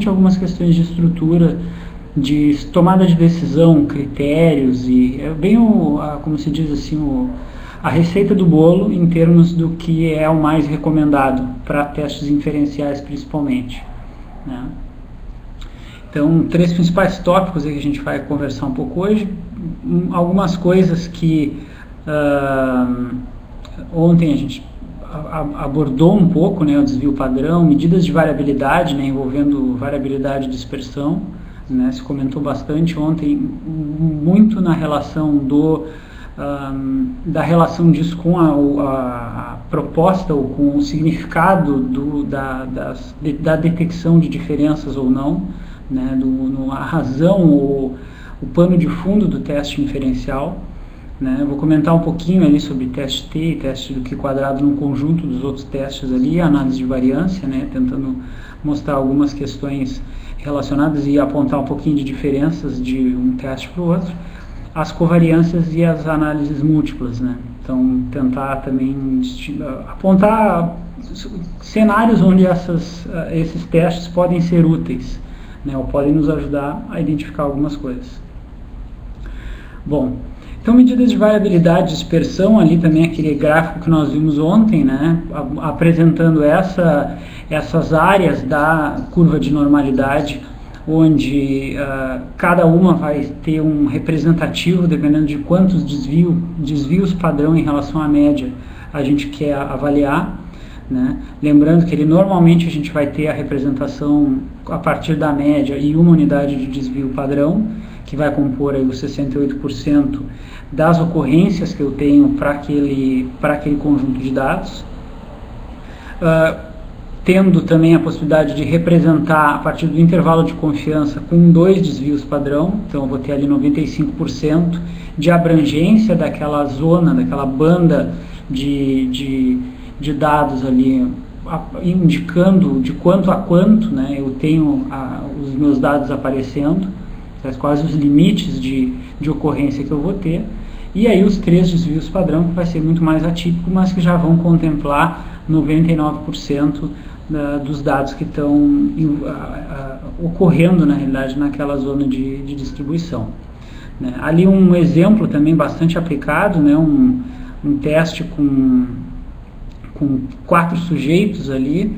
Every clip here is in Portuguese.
algumas questões de estrutura, de tomada de decisão, critérios, e é bem como se diz assim, a receita do bolo em termos do que é o mais recomendado para testes inferenciais principalmente, né? Então, 3 principais tópicos aí que a gente vai conversar um pouco hoje. Algumas coisas que ontem a gente abordou um pouco, né, o desvio padrão, medidas de variabilidade, né, envolvendo variabilidade e dispersão, né, se comentou bastante ontem, muito na relação da relação disso com a proposta ou com o significado da detecção de diferenças ou não, né, a razão ou o pano de fundo do teste inferencial, né. Eu vou comentar um pouquinho ali sobre teste T e teste do Q² no conjunto dos outros testes ali, análise de variância, né, tentando mostrar algumas questões relacionadas e apontar um pouquinho de diferenças de um teste para o outro, as covariâncias e as análises múltiplas, né. Então, tentar também apontar cenários onde esses testes podem ser úteis, né, ou podem nos ajudar a identificar algumas coisas. Bom, então medidas de variabilidade e dispersão, ali também aquele gráfico que nós vimos ontem, né, apresentando essas áreas da curva de normalidade, onde cada uma vai ter um representativo, dependendo de quantos desvios padrão em relação à média a gente quer avaliar, né? Lembrando que normalmente a gente vai ter a representação a partir da média e uma unidade de desvio padrão, que vai compor aí os 68% das ocorrências que eu tenho para aquele conjunto de dados, tendo também a possibilidade de representar a partir do intervalo de confiança com 2 desvios padrão, então eu vou ter ali 95% de abrangência daquela zona, daquela banda de dados ali, indicando de quanto a quanto, né, eu tenho os meus dados aparecendo, quais os limites de ocorrência que eu vou ter, e aí os 3 desvios padrão, que vai ser muito mais atípico, mas que já vão contemplar 99% dos dados que estão ocorrendo, na realidade, naquela zona de distribuição, né. Ali um exemplo também bastante aplicado, né, um teste com 4 sujeitos ali,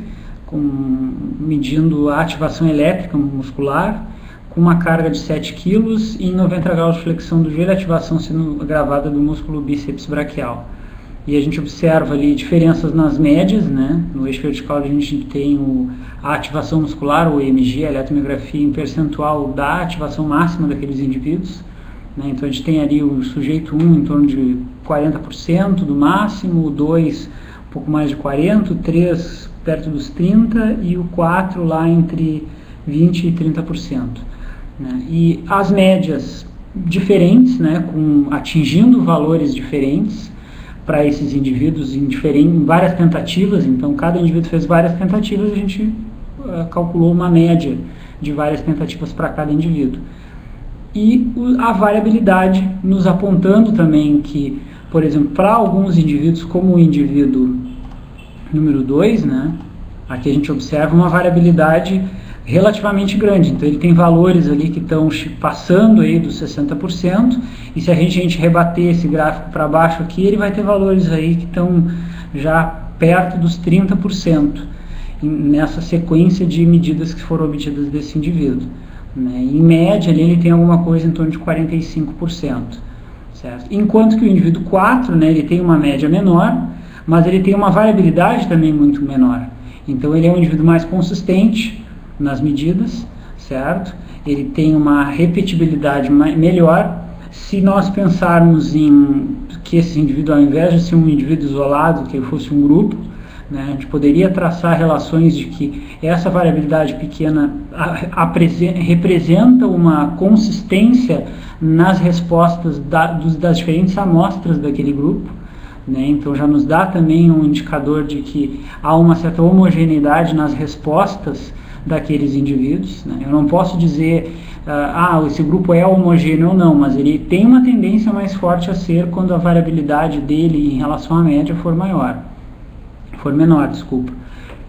medindo a ativação elétrica muscular, com uma carga de 7 kg e em 90 graus de flexão do joelho, a ativação sendo gravada do músculo bíceps braquial. E a gente observa ali diferenças nas médias, né? No eixo vertical a gente tem a ativação muscular, o EMG, a eletromiografia em percentual da ativação máxima daqueles indivíduos, né? Então a gente tem ali o sujeito 1 em torno de 40% do máximo, o 2 um pouco mais de 40%, o 3 perto dos 30% e o 4 lá entre 20% e 30%. Né? E as médias diferentes, né, atingindo valores diferentes para esses indivíduos em várias tentativas, então cada indivíduo fez várias tentativas, a gente calculou uma média de várias tentativas para cada indivíduo. E a variabilidade nos apontando também que, por exemplo, para alguns indivíduos, como o indivíduo número 2, né, aqui a gente observa uma variabilidade relativamente grande, então ele tem valores ali que estão passando aí dos 60%, e se a gente rebater esse gráfico para baixo aqui, ele vai ter valores aí que estão já perto dos 30%, nessa sequência de medidas que foram obtidas desse indivíduo, né? Em média ali, ele tem alguma coisa em torno de 45%, certo? Enquanto que o indivíduo 4, né, ele tem uma média menor, mas ele tem uma variabilidade também muito menor, então ele é um indivíduo mais consistente nas medidas, certo? Ele tem uma repetibilidade melhor. Se nós pensarmos em que esse indivíduo, ao invés de ser um indivíduo isolado, que fosse um grupo, né, a gente poderia traçar relações de que essa variabilidade pequena representa uma consistência nas respostas das diferentes amostras daquele grupo, né? Então já nos dá também um indicador de que há uma certa homogeneidade nas respostas daqueles indivíduos, né? Eu não posso dizer esse grupo é homogêneo ou não, mas ele tem uma tendência mais forte a ser quando a variabilidade dele em relação à média for menor,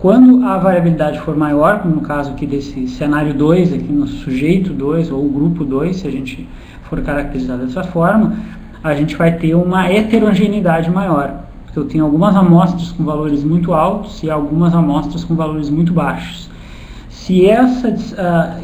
Quando a variabilidade for maior, como no caso aqui desse cenário 2, aqui no sujeito 2 ou grupo 2, se a gente for caracterizar dessa forma, a gente vai ter uma heterogeneidade maior. Porque eu tenho algumas amostras com valores muito altos e algumas amostras com valores muito baixos. Se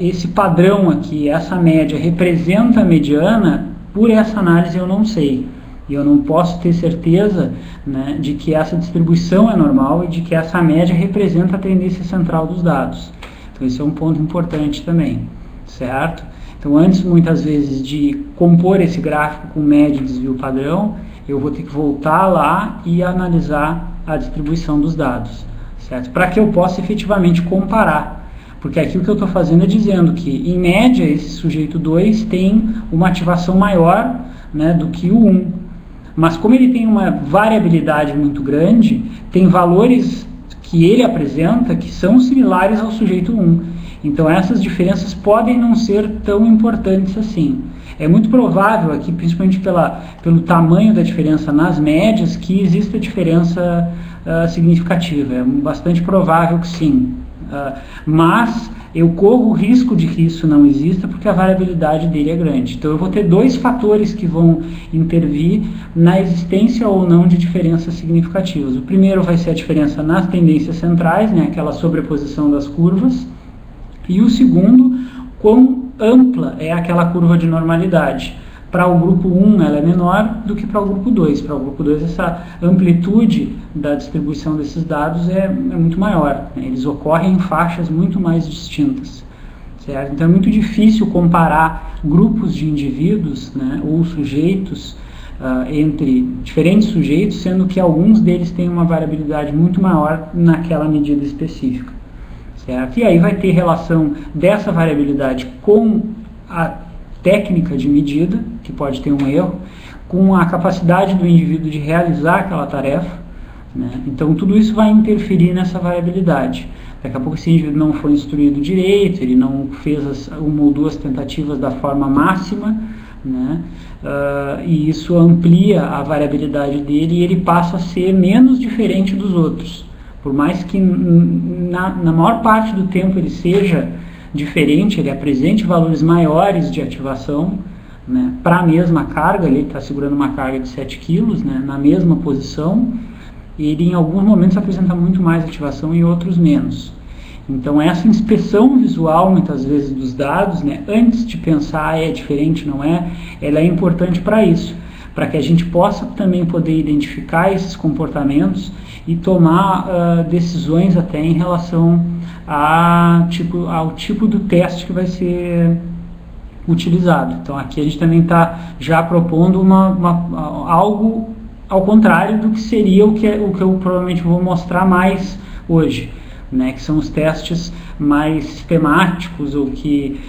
esse padrão aqui, essa média, representa a mediana, por essa análise eu não sei. E eu não posso ter certeza, né, de que essa distribuição é normal e de que essa média representa a tendência central dos dados. Então esse é um ponto importante também, certo? Então antes, muitas vezes, de compor esse gráfico com média e desvio padrão, eu vou ter que voltar lá e analisar a distribuição dos dados, certo? Para que eu possa efetivamente comparar. Porque aqui o que eu estou fazendo é dizendo que, em média, esse sujeito 2 tem uma ativação maior, né, do que o 1. Mas como ele tem uma variabilidade muito grande, tem valores que ele apresenta que são similares ao sujeito 1. Então essas diferenças podem não ser tão importantes assim. É muito provável aqui, principalmente pelo tamanho da diferença nas médias, que exista diferença significativa. É bastante provável que sim. Mas eu corro o risco de que isso não exista porque a variabilidade dele é grande. Então eu vou ter dois fatores que vão intervir na existência ou não de diferenças significativas. O primeiro vai ser a diferença nas tendências centrais, né, aquela sobreposição das curvas. E o segundo, quão ampla é aquela curva de normalidade. Para o grupo 1 ela é menor do que para o grupo 2. Para o grupo 2 essa amplitude da distribuição desses dados é muito maior, né? Eles ocorrem em faixas muito mais distintas, certo? Então é muito difícil comparar grupos de indivíduos, né, ou sujeitos entre diferentes sujeitos, sendo que alguns deles têm uma variabilidade muito maior naquela medida específica, certo? E aí vai ter relação dessa variabilidade com a técnica de medida, que pode ter um erro, com a capacidade do indivíduo de realizar aquela tarefa, né? Então tudo isso vai interferir nessa variabilidade. Daqui a pouco esse indivíduo não foi instruído direito, ele não fez uma ou duas tentativas da forma máxima, né? E isso amplia a variabilidade dele e ele passa a ser menos diferente dos outros. Por mais que na maior parte do tempo ele seja diferente, ele apresente valores maiores de ativação, né, para a mesma carga, ele está segurando uma carga de 7 kg, né, na mesma posição, e ele em alguns momentos apresenta muito mais ativação e outros menos. Então essa inspeção visual, muitas vezes, dos dados, né, antes de pensar é diferente, não é, ela é importante para isso, para que a gente possa também poder identificar esses comportamentos e tomar decisões até em relação ao tipo do teste que vai ser utilizado. Então aqui a gente também está já propondo algo ao contrário do que seria o que eu provavelmente vou mostrar mais hoje, né, que são os testes mais sistemáticos ou que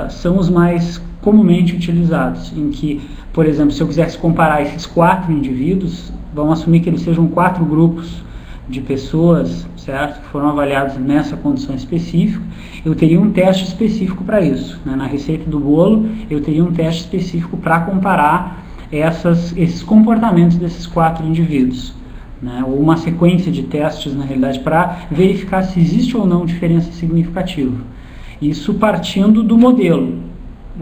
são os mais comumente utilizados, em que, por exemplo, se eu quisesse comparar esses 4 indivíduos, vamos assumir que eles sejam 4 grupos de pessoas, certo, que foram avaliados nessa condição específica, eu teria um teste específico para isso, né? Na receita do bolo eu teria um teste específico para comparar esses comportamentos desses 4 indivíduos, né? Ou uma sequência de testes, na realidade, para verificar se existe ou não diferença significativa. Isso partindo do modelo.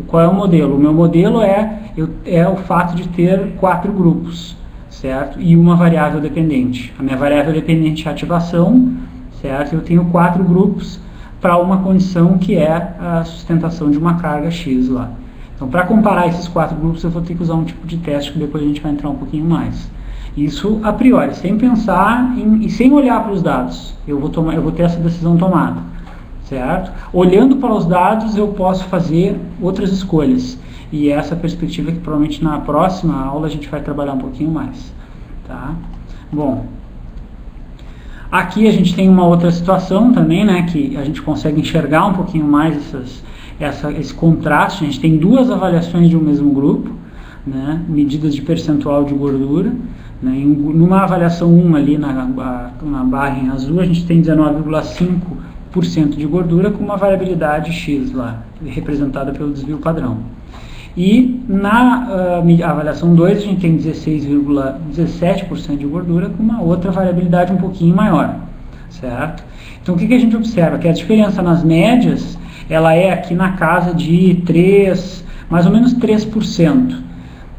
Qual é o modelo? O meu modelo é o fato de ter 4 grupos, certo? E uma variável dependente. A minha variável dependente é a ativação, certo? Eu tenho 4 grupos para uma condição que é a sustentação de uma carga X lá. Então, para comparar esses 4 grupos, eu vou ter que usar um tipo de teste que depois a gente vai entrar um pouquinho mais. Isso a priori, sem pensar e sem olhar para os dados. Eu vou ter essa decisão tomada, certo? Olhando para os dados, eu posso fazer outras escolhas. E essa perspectiva que provavelmente na próxima aula a gente vai trabalhar um pouquinho mais, tá? Bom, aqui a gente tem uma outra situação também, né, que a gente consegue enxergar um pouquinho mais esse contraste. A gente tem 2 avaliações de um mesmo grupo, né, medidas de percentual de gordura, né, numa avaliação 1 ali na barra em azul a gente tem 19,5% de gordura com uma variabilidade X lá, representada pelo desvio padrão. E na avaliação 2 a gente tem 16,17% de gordura com uma outra variabilidade um pouquinho maior, certo? Então, o que a gente observa? Que a diferença nas médias, ela é aqui na casa de mais ou menos 3%,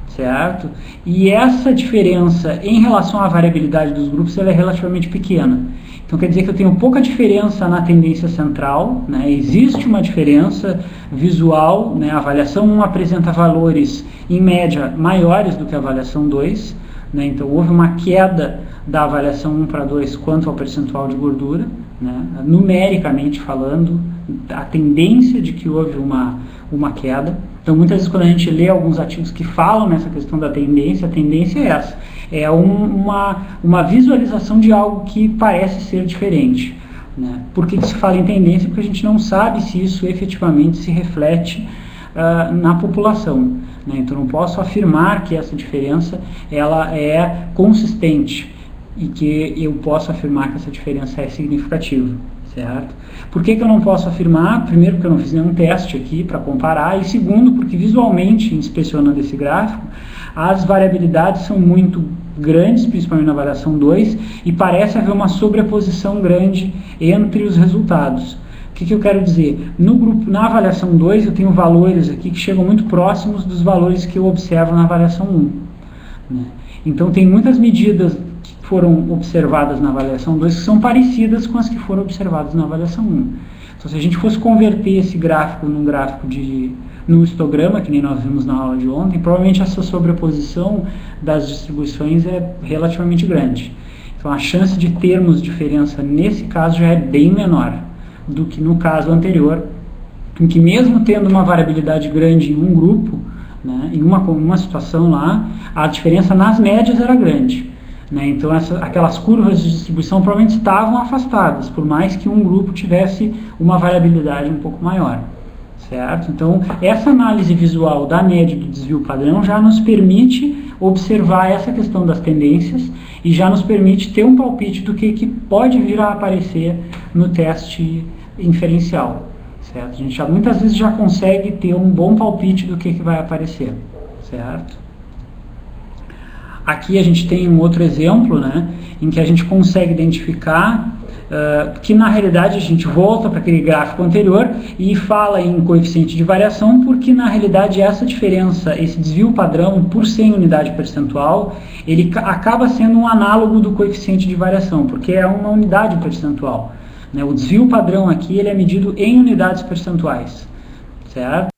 certo? E essa diferença em relação à variabilidade dos grupos, ela é relativamente pequena. Então, quer dizer que eu tenho pouca diferença na tendência central, né? Existe uma diferença visual, né? A avaliação 1 apresenta valores, em média, maiores do que a avaliação 2, né? Então, houve uma queda da avaliação 1 para 2 quanto ao percentual de gordura, né? Numericamente falando, a tendência de que houve uma queda. Então, muitas vezes, quando a gente lê alguns artigos que falam nessa questão da tendência, a tendência é essa. É uma visualização de algo que parece ser diferente, né? Por que se fala em tendência? Porque a gente não sabe se isso efetivamente se reflete na população, né? Então, não posso afirmar que essa diferença ela é consistente e que eu posso afirmar que essa diferença é significativa. Certo? Por que eu não posso afirmar? Primeiro, porque eu não fiz nenhum teste aqui para comparar, e segundo, porque visualmente, inspecionando esse gráfico, as variabilidades são muito grandes, principalmente na variação 2, e parece haver uma sobreposição grande entre os resultados. O que eu quero dizer? Na avaliação 2, eu tenho valores aqui que chegam muito próximos dos valores que eu observo na avaliação 1. Né? Então, tem muitas medidas foram observadas na avaliação 2 que são parecidas com as que foram observadas na avaliação 1. Então, se a gente fosse converter esse gráfico num histograma, que nem nós vimos na aula de ontem, provavelmente essa sobreposição das distribuições é relativamente grande. Então, a chance de termos diferença nesse caso já é bem menor do que no caso anterior, em que mesmo tendo uma variabilidade grande em um grupo, né, em uma situação lá, a diferença nas médias era grande. Né? Então, aquelas curvas de distribuição provavelmente estavam afastadas, por mais que um grupo tivesse uma variabilidade um pouco maior. Certo? Então, essa análise visual da média do desvio padrão já nos permite observar essa questão das tendências e já nos permite ter um palpite do que pode vir a aparecer no teste inferencial. Certo? A gente muitas vezes já consegue ter um bom palpite do que vai aparecer. Certo? Aqui a gente tem um outro exemplo, né, em que a gente consegue identificar que na realidade a gente volta para aquele gráfico anterior e fala em coeficiente de variação, porque na realidade essa diferença, esse desvio padrão por 100 unidade percentual, ele acaba sendo um análogo do coeficiente de variação, porque é uma unidade percentual. Né? O desvio padrão aqui ele é medido em unidades percentuais, certo?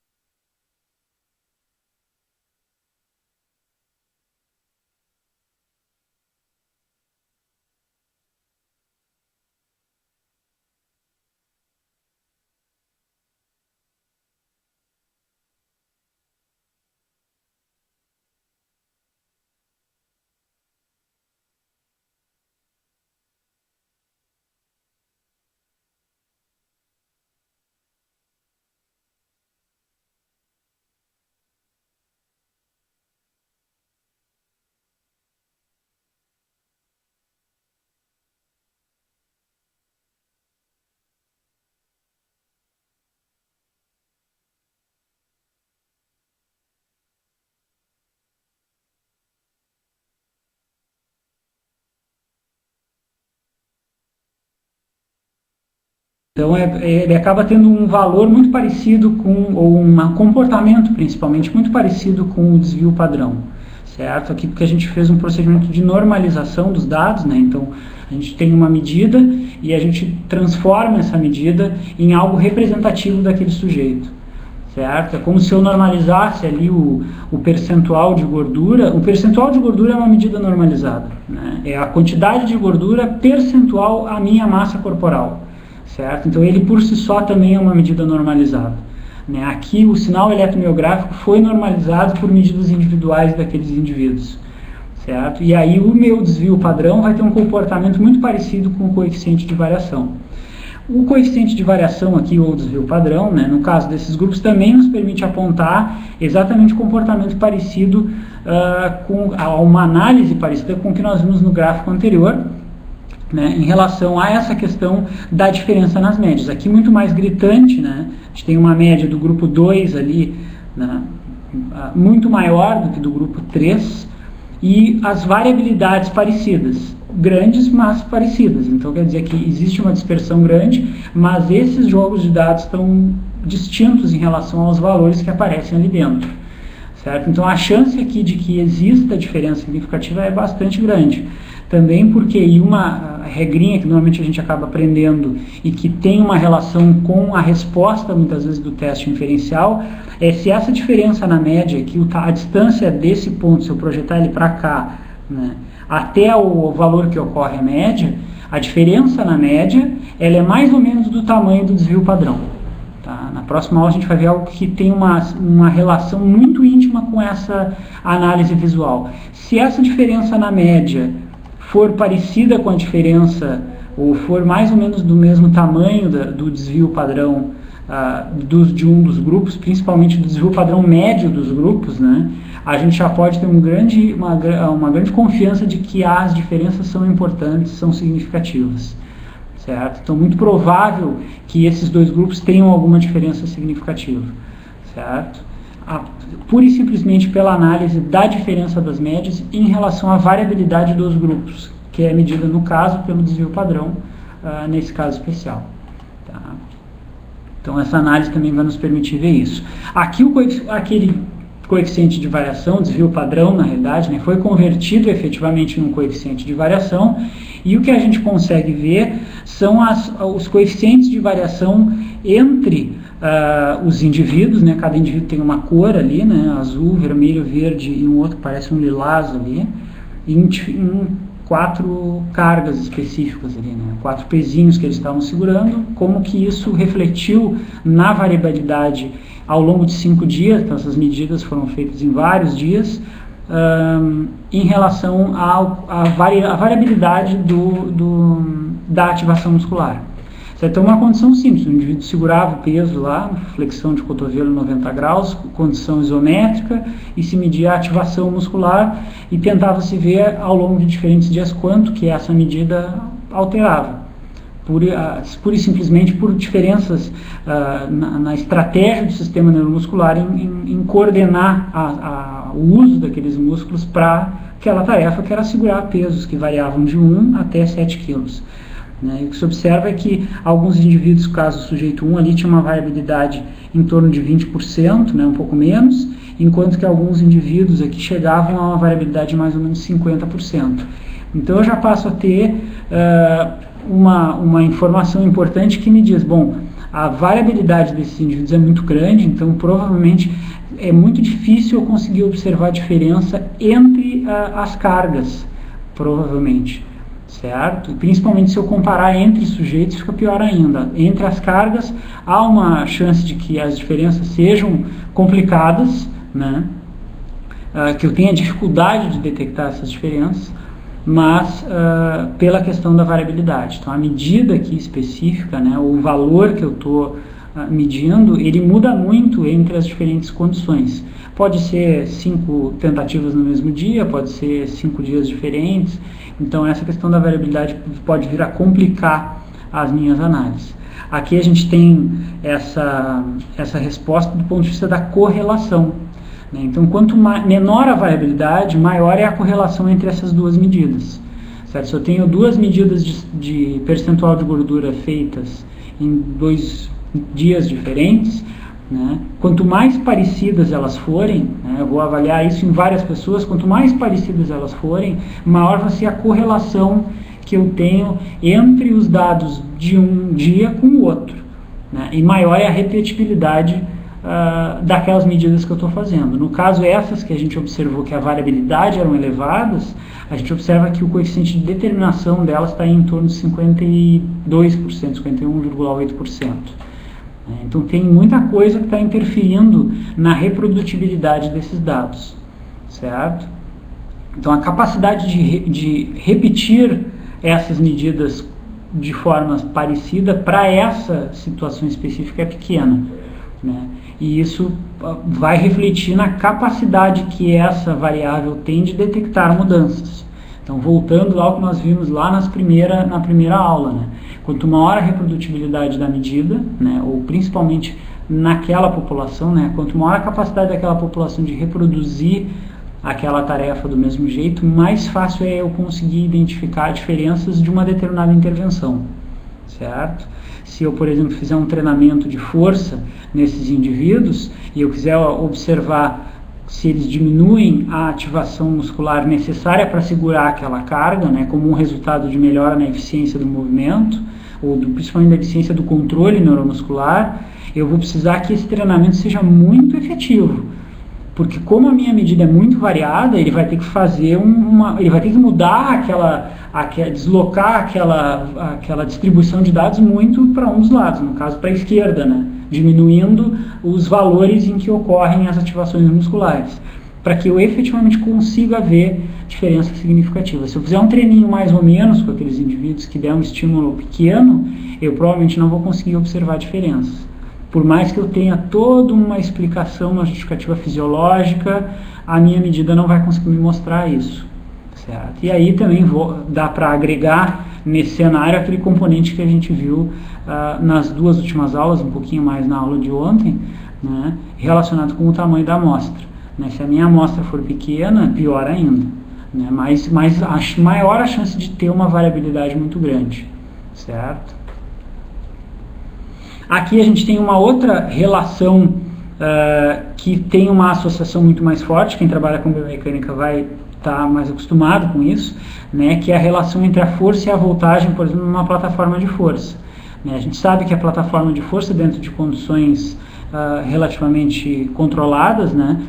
Então, ele acaba tendo um valor muito parecido ou um comportamento, principalmente, muito parecido com o desvio padrão, certo? Aqui porque a gente fez um procedimento de normalização dos dados, né? Então, a gente tem uma medida e a gente transforma essa medida em algo representativo daquele sujeito, certo? É como se eu normalizasse ali o percentual de gordura. O percentual de gordura é uma medida normalizada, né? É a quantidade de gordura percentual à minha massa corporal. Certo? Então, ele por si só também é uma medida normalizada. Né? Aqui, o sinal eletromiográfico foi normalizado por medidas individuais daqueles indivíduos. Certo? E aí, o meu desvio padrão vai ter um comportamento muito parecido com o coeficiente de variação. O coeficiente de variação aqui, ou desvio padrão, né, no caso desses grupos, também nos permite apontar exatamente o comportamento parecido com uma análise parecida com o que nós vimos no gráfico anterior, né, em relação a essa questão da diferença nas médias. Aqui muito mais gritante, né, a gente tem uma média do grupo 2 ali, né, muito maior do que do grupo 3, e as variabilidades parecidas. grandes, mas parecidas. Então quer dizer que existe uma dispersão grande, mas esses jogos de dados estão distintos em relação aos valores que aparecem ali dentro. Certo? Então a chance aqui de que exista diferença significativa é bastante grande. Também porque uma regrinha que normalmente a gente acaba aprendendo e que tem uma relação com a resposta muitas vezes do teste inferencial é se essa diferença na média, que a distância desse ponto, se eu projetar ele para cá, né, até o valor que ocorre a média, a diferença na média ela é mais ou menos do tamanho do desvio padrão. Tá? Na próxima aula a gente vai ver algo que tem uma relação muito íntima com essa análise visual. Se essa diferença na média for parecida com a diferença, ou for mais ou menos do mesmo tamanho do desvio padrão de um dos grupos, principalmente do desvio padrão médio dos grupos, né, a gente já pode ter uma grande confiança de que as diferenças são importantes, são significativas. Certo? Então, muito provável que esses dois grupos tenham alguma diferença significativa. Certo? Pura e simplesmente pela análise da diferença das médias em relação à variabilidade dos grupos, que é medida, no caso, pelo desvio padrão, nesse caso especial. Tá? Então, essa análise também vai nos permitir ver isso. Aqui, aquele coeficiente de variação, desvio padrão, na realidade, né, foi convertido efetivamente em um coeficiente de variação, e o que a gente consegue ver são os coeficientes de variação entre os indivíduos, né, cada indivíduo tem uma cor ali, né, azul, vermelho, verde e um outro que parece um lilás ali, em 4 cargas específicas ali, né, 4 pezinhos que eles estavam segurando, como que isso refletiu na variabilidade ao longo de 5 dias, então essas medidas foram feitas em vários dias, em relação à variabilidade da ativação muscular. Então, uma condição simples, o indivíduo segurava o peso lá, flexão de cotovelo 90 graus, condição isométrica, e se media a ativação muscular e tentava-se ver ao longo de diferentes dias quanto que essa medida alterava. Pura e simplesmente por diferenças na estratégia do sistema neuromuscular em coordenar o uso daqueles músculos para aquela tarefa que era segurar pesos que variavam de 1 até 7 quilos. Né? E o que se observa é que alguns indivíduos, caso o sujeito 1 ali, tinha uma variabilidade em torno de 20%, né, um pouco menos, enquanto que alguns indivíduos aqui chegavam a uma variabilidade de mais ou menos 50%. Então eu já passo a ter uma informação importante que me diz, bom, a variabilidade desses indivíduos é muito grande, então provavelmente é muito difícil eu conseguir observar a diferença entre as cargas, provavelmente, certo? E principalmente se eu comparar entre sujeitos, fica pior ainda. Entre as cargas, há uma chance de que as diferenças sejam complicadas, né? Que eu tenha dificuldade de detectar essas diferenças, mas pela questão da variabilidade. Então, a medida aqui específica, né, o valor que eu estou medindo, ele muda muito entre as diferentes condições. Pode ser 5 tentativas no mesmo dia, pode ser 5 dias diferentes. Então, essa questão da variabilidade pode vir a complicar as minhas análises. Aqui a gente tem essa resposta do ponto de vista da correlação. Então, quanto menor a variabilidade, maior é a correlação entre essas duas medidas. Certo? Se eu tenho 2 medidas de percentual de gordura feitas em 2 dias diferentes, né, quanto mais parecidas elas forem, né, eu vou avaliar isso em várias pessoas, quanto mais parecidas elas forem, maior vai ser a correlação que eu tenho entre os dados de um dia com o outro. Né, e maior é a repetibilidade daquelas medidas que eu estou fazendo. No caso, essas que a gente observou que a variabilidade eram elevadas, a gente observa que o coeficiente de determinação delas está em torno de 52%, 51,8%. Então, tem muita coisa que está interferindo na reprodutibilidade desses dados, certo? Então, a capacidade de repetir essas medidas de forma parecida para essa situação específica é pequena, né? E isso vai refletir na capacidade que essa variável tem de detectar mudanças. Então, voltando ao que nós vimos lá na primeira aula, né? Quanto maior a reprodutibilidade da medida, né, ou principalmente naquela população, né, quanto maior a capacidade daquela população de reproduzir aquela tarefa do mesmo jeito, mais fácil é eu conseguir identificar diferenças de uma determinada intervenção, certo? Se eu, por exemplo, fizer um treinamento de força nesses indivíduos e eu quiser observar se eles diminuem a ativação muscular necessária para segurar aquela carga, né, como um resultado de melhora na eficiência do movimento, ou principalmente da eficiência do controle neuromuscular, eu vou precisar que esse treinamento seja muito efetivo. Porque como a minha medida é muito variada, ele vai ter que fazer ele vai ter que mudar deslocar aquela distribuição de dados muito para um dos lados, no caso para a esquerda, né? Diminuindo os valores em que ocorrem as ativações musculares, para que eu efetivamente consiga ver diferença significativa. Se eu fizer um treininho mais ou menos com aqueles indivíduos que der um estímulo pequeno, eu provavelmente não vou conseguir observar diferenças. Por mais que eu tenha toda uma explicação, uma justificativa fisiológica, a minha medida não vai conseguir me mostrar isso, certo? E aí também dá para agregar nesse cenário aquele componente que a gente viu nas duas últimas aulas, um pouquinho mais na aula de ontem, né, relacionado com o tamanho da amostra. Né? Se a minha amostra for pequena, pior ainda, né? Maior a chance de ter uma variabilidade muito grande, certo? Aqui a gente tem uma outra relação que tem uma associação muito mais forte, quem trabalha com biomecânica vai estar mais acostumado com isso, né, que é a relação entre a força e a voltagem, por exemplo, numa plataforma de força. Né? A gente sabe que a plataforma de força, dentro de condições relativamente controladas, né,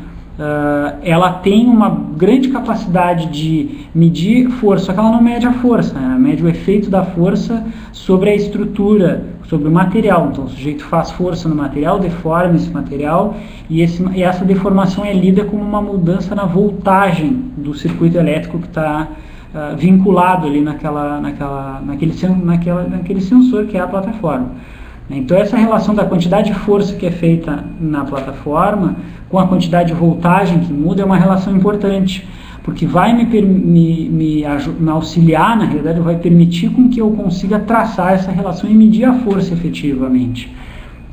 ela tem uma grande capacidade de medir força, só que ela não mede a força, né? Ela mede o efeito da força sobre a estrutura, sobre o material. Então o sujeito faz força no material, deforma esse material e essa deformação é lida como uma mudança na voltagem do circuito elétrico que está vinculado ali naquele sensor que é a plataforma. Então essa relação da quantidade de força que é feita na plataforma com a quantidade de voltagem que muda é uma relação importante, porque vai me auxiliar, na realidade, vai permitir com que eu consiga traçar essa relação e medir a força efetivamente,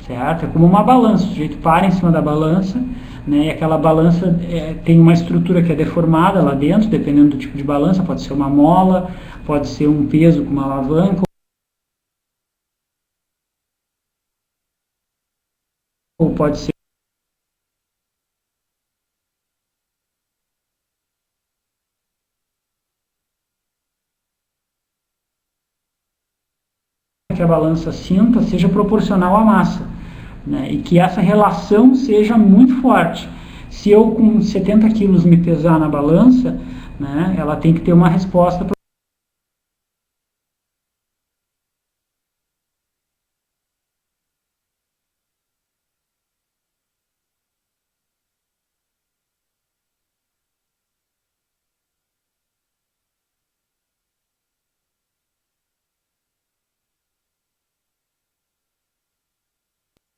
certo? É como uma balança, o sujeito para em cima da balança, né, e aquela balança tem uma estrutura que é deformada lá dentro, dependendo do tipo de balança, pode ser uma mola, pode ser um peso com uma alavanca, ou pode ser que a balança sinta seja proporcional à massa, né? E que essa relação seja muito forte. Se eu com 70 quilos me pesar na balança, né, ela tem que ter uma resposta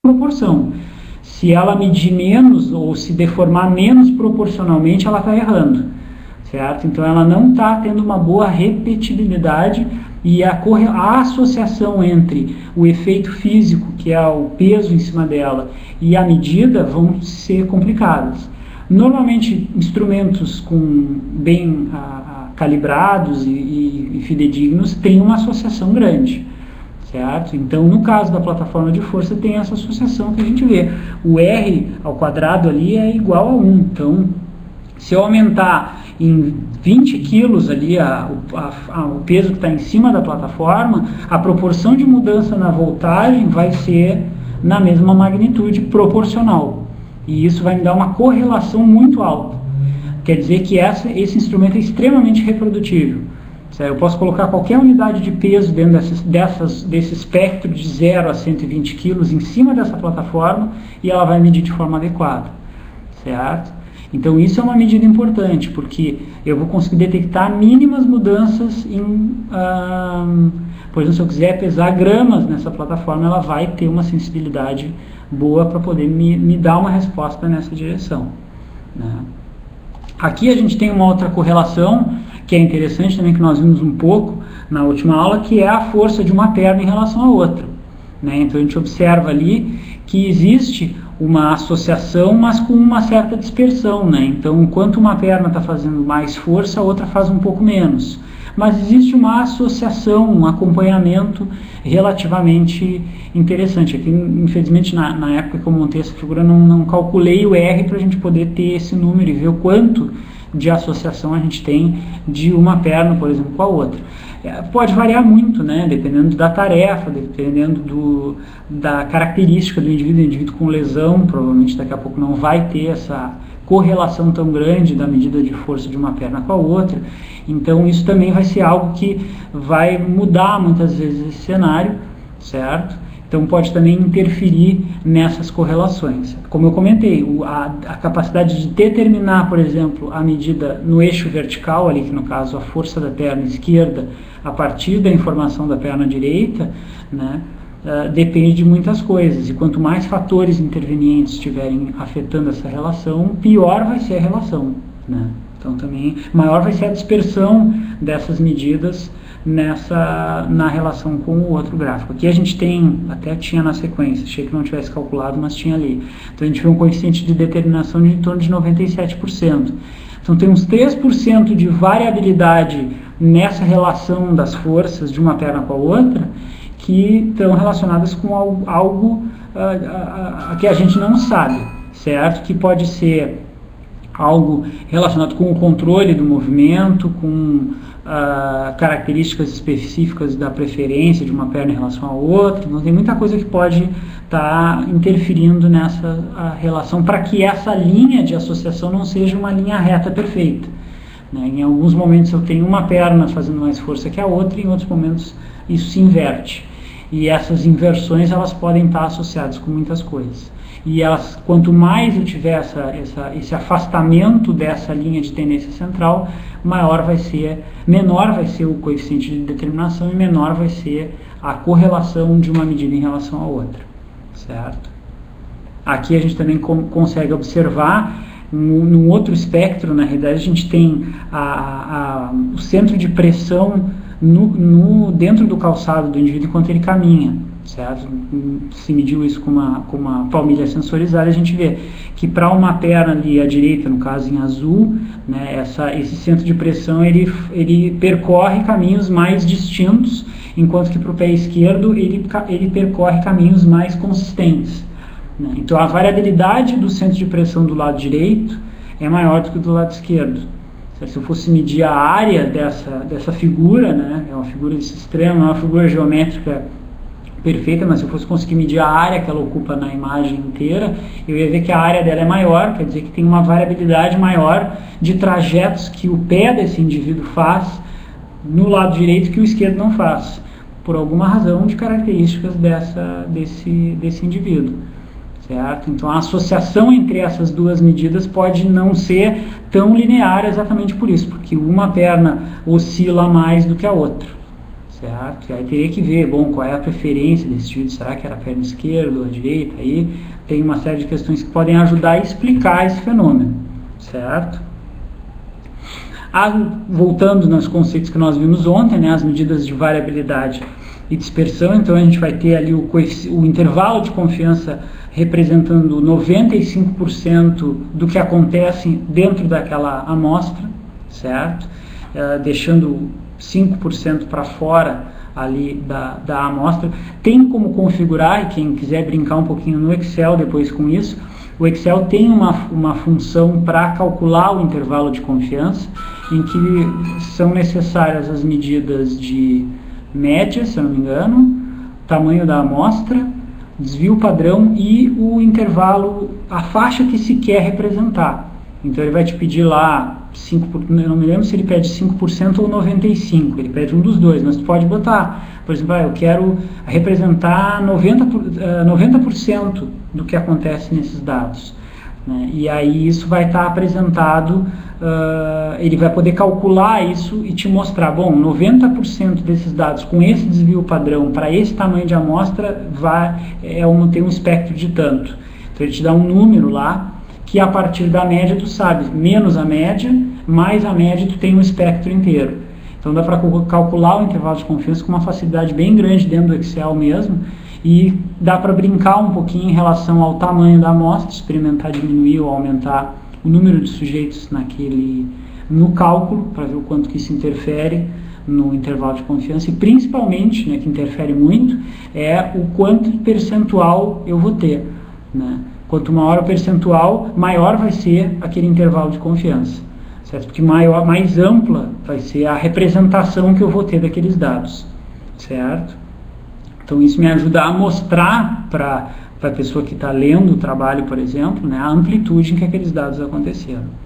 proporção. Se ela medir menos ou se deformar menos proporcionalmente, ela está errando, certo? Então ela não está tendo uma boa repetibilidade e a associação entre o efeito físico, que é o peso em cima dela, e a medida vão ser complicadas. Normalmente instrumentos bem calibrados e fidedignos têm uma associação grande. Certo? Então, no caso da plataforma de força, tem essa associação que a gente vê. O R ao quadrado ali é igual a 1. Então, se eu aumentar em 20 quilos ali o peso que está em cima da plataforma, a proporção de mudança na voltagem vai ser na mesma magnitude proporcional. E isso vai me dar uma correlação muito alta. Quer dizer que esse instrumento é extremamente reprodutível. Eu posso colocar qualquer unidade de peso dentro desse espectro de 0 a 120 quilos em cima dessa plataforma e ela vai medir de forma adequada, certo? Então isso é uma medida importante, porque eu vou conseguir detectar mínimas mudanças por exemplo, se eu quiser pesar gramas nessa plataforma, ela vai ter uma sensibilidade boa para poder me dar uma resposta nessa direção, né? Aqui a gente tem uma outra correlação que é interessante também, que nós vimos um pouco na última aula, que é a força de uma perna em relação à outra, né? Então a gente observa ali que existe uma associação, mas com uma certa dispersão, né? Então, enquanto uma perna está fazendo mais força, a outra faz um pouco menos. Mas existe uma associação, um acompanhamento relativamente interessante. Aqui, infelizmente, na época que eu montei essa figura, não calculei o R para a gente poder ter esse número e ver o quanto de associação a gente tem de uma perna, por exemplo, com a outra. Pode variar muito, né? Dependendo da tarefa, dependendo da característica do indivíduo com lesão, provavelmente daqui a pouco não vai ter essa correlação tão grande da medida de força de uma perna com a outra. Então isso também vai ser algo que vai mudar muitas vezes esse cenário, certo? Então pode também interferir nessas correlações. Como eu comentei, a capacidade de determinar, por exemplo, a medida no eixo vertical, ali que no caso a força da perna esquerda, a partir da informação da perna direita, né, depende de muitas coisas. E quanto mais fatores intervenientes estiverem afetando essa relação, pior vai ser a relação, né? Então também maior vai ser a dispersão dessas medidas na relação com o outro gráfico. Aqui a gente tem, até tinha na sequência, achei que não tivesse calculado, mas tinha ali. Então a gente vê um coeficiente de determinação de em torno de 97%. Então tem uns 3% de variabilidade nessa relação das forças de uma perna com a outra, que estão relacionadas com algo que a gente não sabe, certo? Que pode ser algo relacionado com o controle do movimento, com características específicas da preferência de uma perna em relação à outra. Então tem muita coisa que pode estar interferindo nessa relação para que essa linha de associação não seja uma linha reta perfeita, né? Em alguns momentos eu tenho uma perna fazendo mais força que a outra, e em outros momentos isso se inverte. E essas inversões elas podem estar associadas com muitas coisas. E elas, quanto mais eu tiver esse afastamento dessa linha de tendência central, menor vai ser o coeficiente de determinação e menor vai ser a correlação de uma medida em relação à outra, certo? Aqui a gente também consegue observar, num outro espectro, na realidade, a gente tem o centro de pressão dentro do calçado do indivíduo enquanto ele caminha, certo? Se mediu isso com uma palmilha sensorizada, a gente vê que para uma perna ali à direita, no caso em azul, né, esse centro de pressão ele percorre caminhos mais distintos, enquanto que para o pé esquerdo ele percorre caminhos mais consistentes, né? Então a variabilidade do centro de pressão do lado direito é maior do que do lado esquerdo. Se eu fosse medir a área dessa figura, né, é uma figura desse extremo, é uma figura geométrica perfeita, mas se eu fosse conseguir medir a área que ela ocupa na imagem inteira, eu ia ver que a área dela é maior, quer dizer que tem uma variabilidade maior de trajetos que o pé desse indivíduo faz no lado direito que o esquerdo não faz, por alguma razão de características desse indivíduo, certo? Então a associação entre essas duas medidas pode não ser tão linear exatamente por isso, porque uma perna oscila mais do que a outra, certo? E aí teria que ver, bom, qual é a preferência desse indivíduo, será que era a perna esquerda ou a direita? Aí tem uma série de questões que podem ajudar a explicar esse fenômeno, certo? Voltando nos conceitos que nós vimos ontem, né, as medidas de variabilidade e dispersão, então a gente vai ter ali o intervalo de confiança representando 95% do que acontece dentro daquela amostra, certo? Deixando 5% para fora ali da amostra. Tem como configurar, e quem quiser brincar um pouquinho no Excel depois com isso, o Excel tem uma função para calcular o intervalo de confiança, em que são necessárias as medidas de média, se eu não me engano, tamanho da amostra, desvio padrão e o intervalo, a faixa que se quer representar. Então ele vai te pedir lá 5%, eu não me lembro se ele pede 5% ou 95%, ele pede um dos dois, mas tu pode botar, por exemplo, eu quero representar 90% do que acontece nesses dados, né? E aí isso vai estar apresentado, ele vai poder calcular isso e te mostrar, bom, 90% desses dados com esse desvio padrão para esse tamanho de amostra tem um espectro de tanto. Então ele te dá um número lá, que a partir da média tu sabe, menos a média, mais a média tu tem um espectro inteiro. Então dá para calcular o intervalo de confiança com uma facilidade bem grande dentro do Excel mesmo, E dá para brincar um pouquinho em relação ao tamanho da amostra, experimentar diminuir ou aumentar o número de sujeitos no cálculo, para ver o quanto que isso interfere no intervalo de confiança, e principalmente, né, que interfere muito, é o quanto percentual eu vou ter, né? Quanto maior o percentual, maior vai ser aquele intervalo de confiança, certo? Porque mais ampla vai ser a representação que eu vou ter daqueles dados, certo? Então isso me ajuda a mostrar para a pessoa que está lendo o trabalho, por exemplo, né, a amplitude em que aqueles dados aconteceram.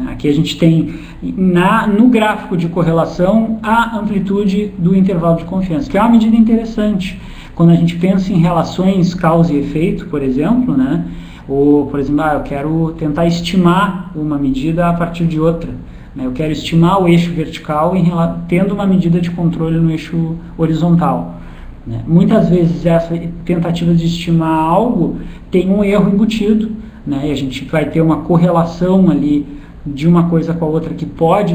Aqui a gente tem no gráfico de correlação a amplitude do intervalo de confiança, que é uma medida interessante quando a gente pensa em relações causa e efeito, por exemplo, né? Ou, por exemplo, eu quero tentar estimar uma medida a partir de outra, né? Eu quero estimar o eixo vertical tendo uma medida de controle no eixo horizontal, né? Muitas vezes essa tentativa de estimar algo tem um erro embutido, né? E a gente vai ter uma correlação ali de uma coisa com a outra que pode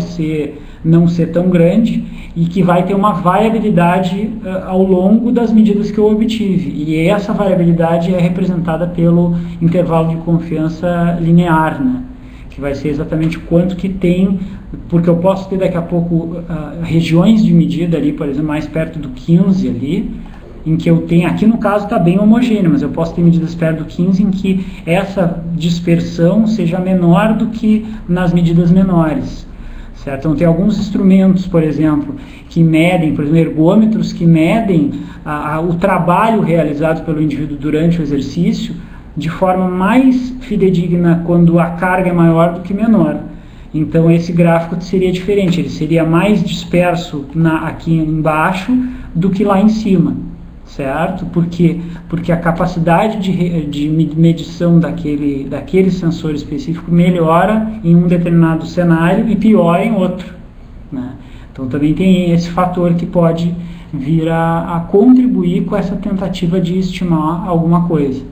não ser tão grande e que vai ter uma variabilidade ao longo das medidas que eu obtive. E essa variabilidade é representada pelo intervalo de confiança linear, né? Que vai ser exatamente quanto que tem, porque eu posso ter daqui a pouco regiões de medida ali, por exemplo, mais perto do 15 ali, em que eu tenho, aqui no caso está bem homogêneo, mas eu posso ter medidas perto do 15 em que essa dispersão seja menor do que nas medidas menores, certo? Então tem alguns instrumentos, por exemplo, que medem, por exemplo, ergômetros que medem o trabalho realizado pelo indivíduo durante o exercício de forma mais fidedigna quando a carga é maior do que menor. Então esse gráfico seria diferente, ele seria mais disperso aqui embaixo do que lá em cima. Certo? Porque a capacidade de medição daquele sensor específico melhora em um determinado cenário e piora em outro, né? Então também tem esse fator que pode vir a contribuir com essa tentativa de estimar alguma coisa,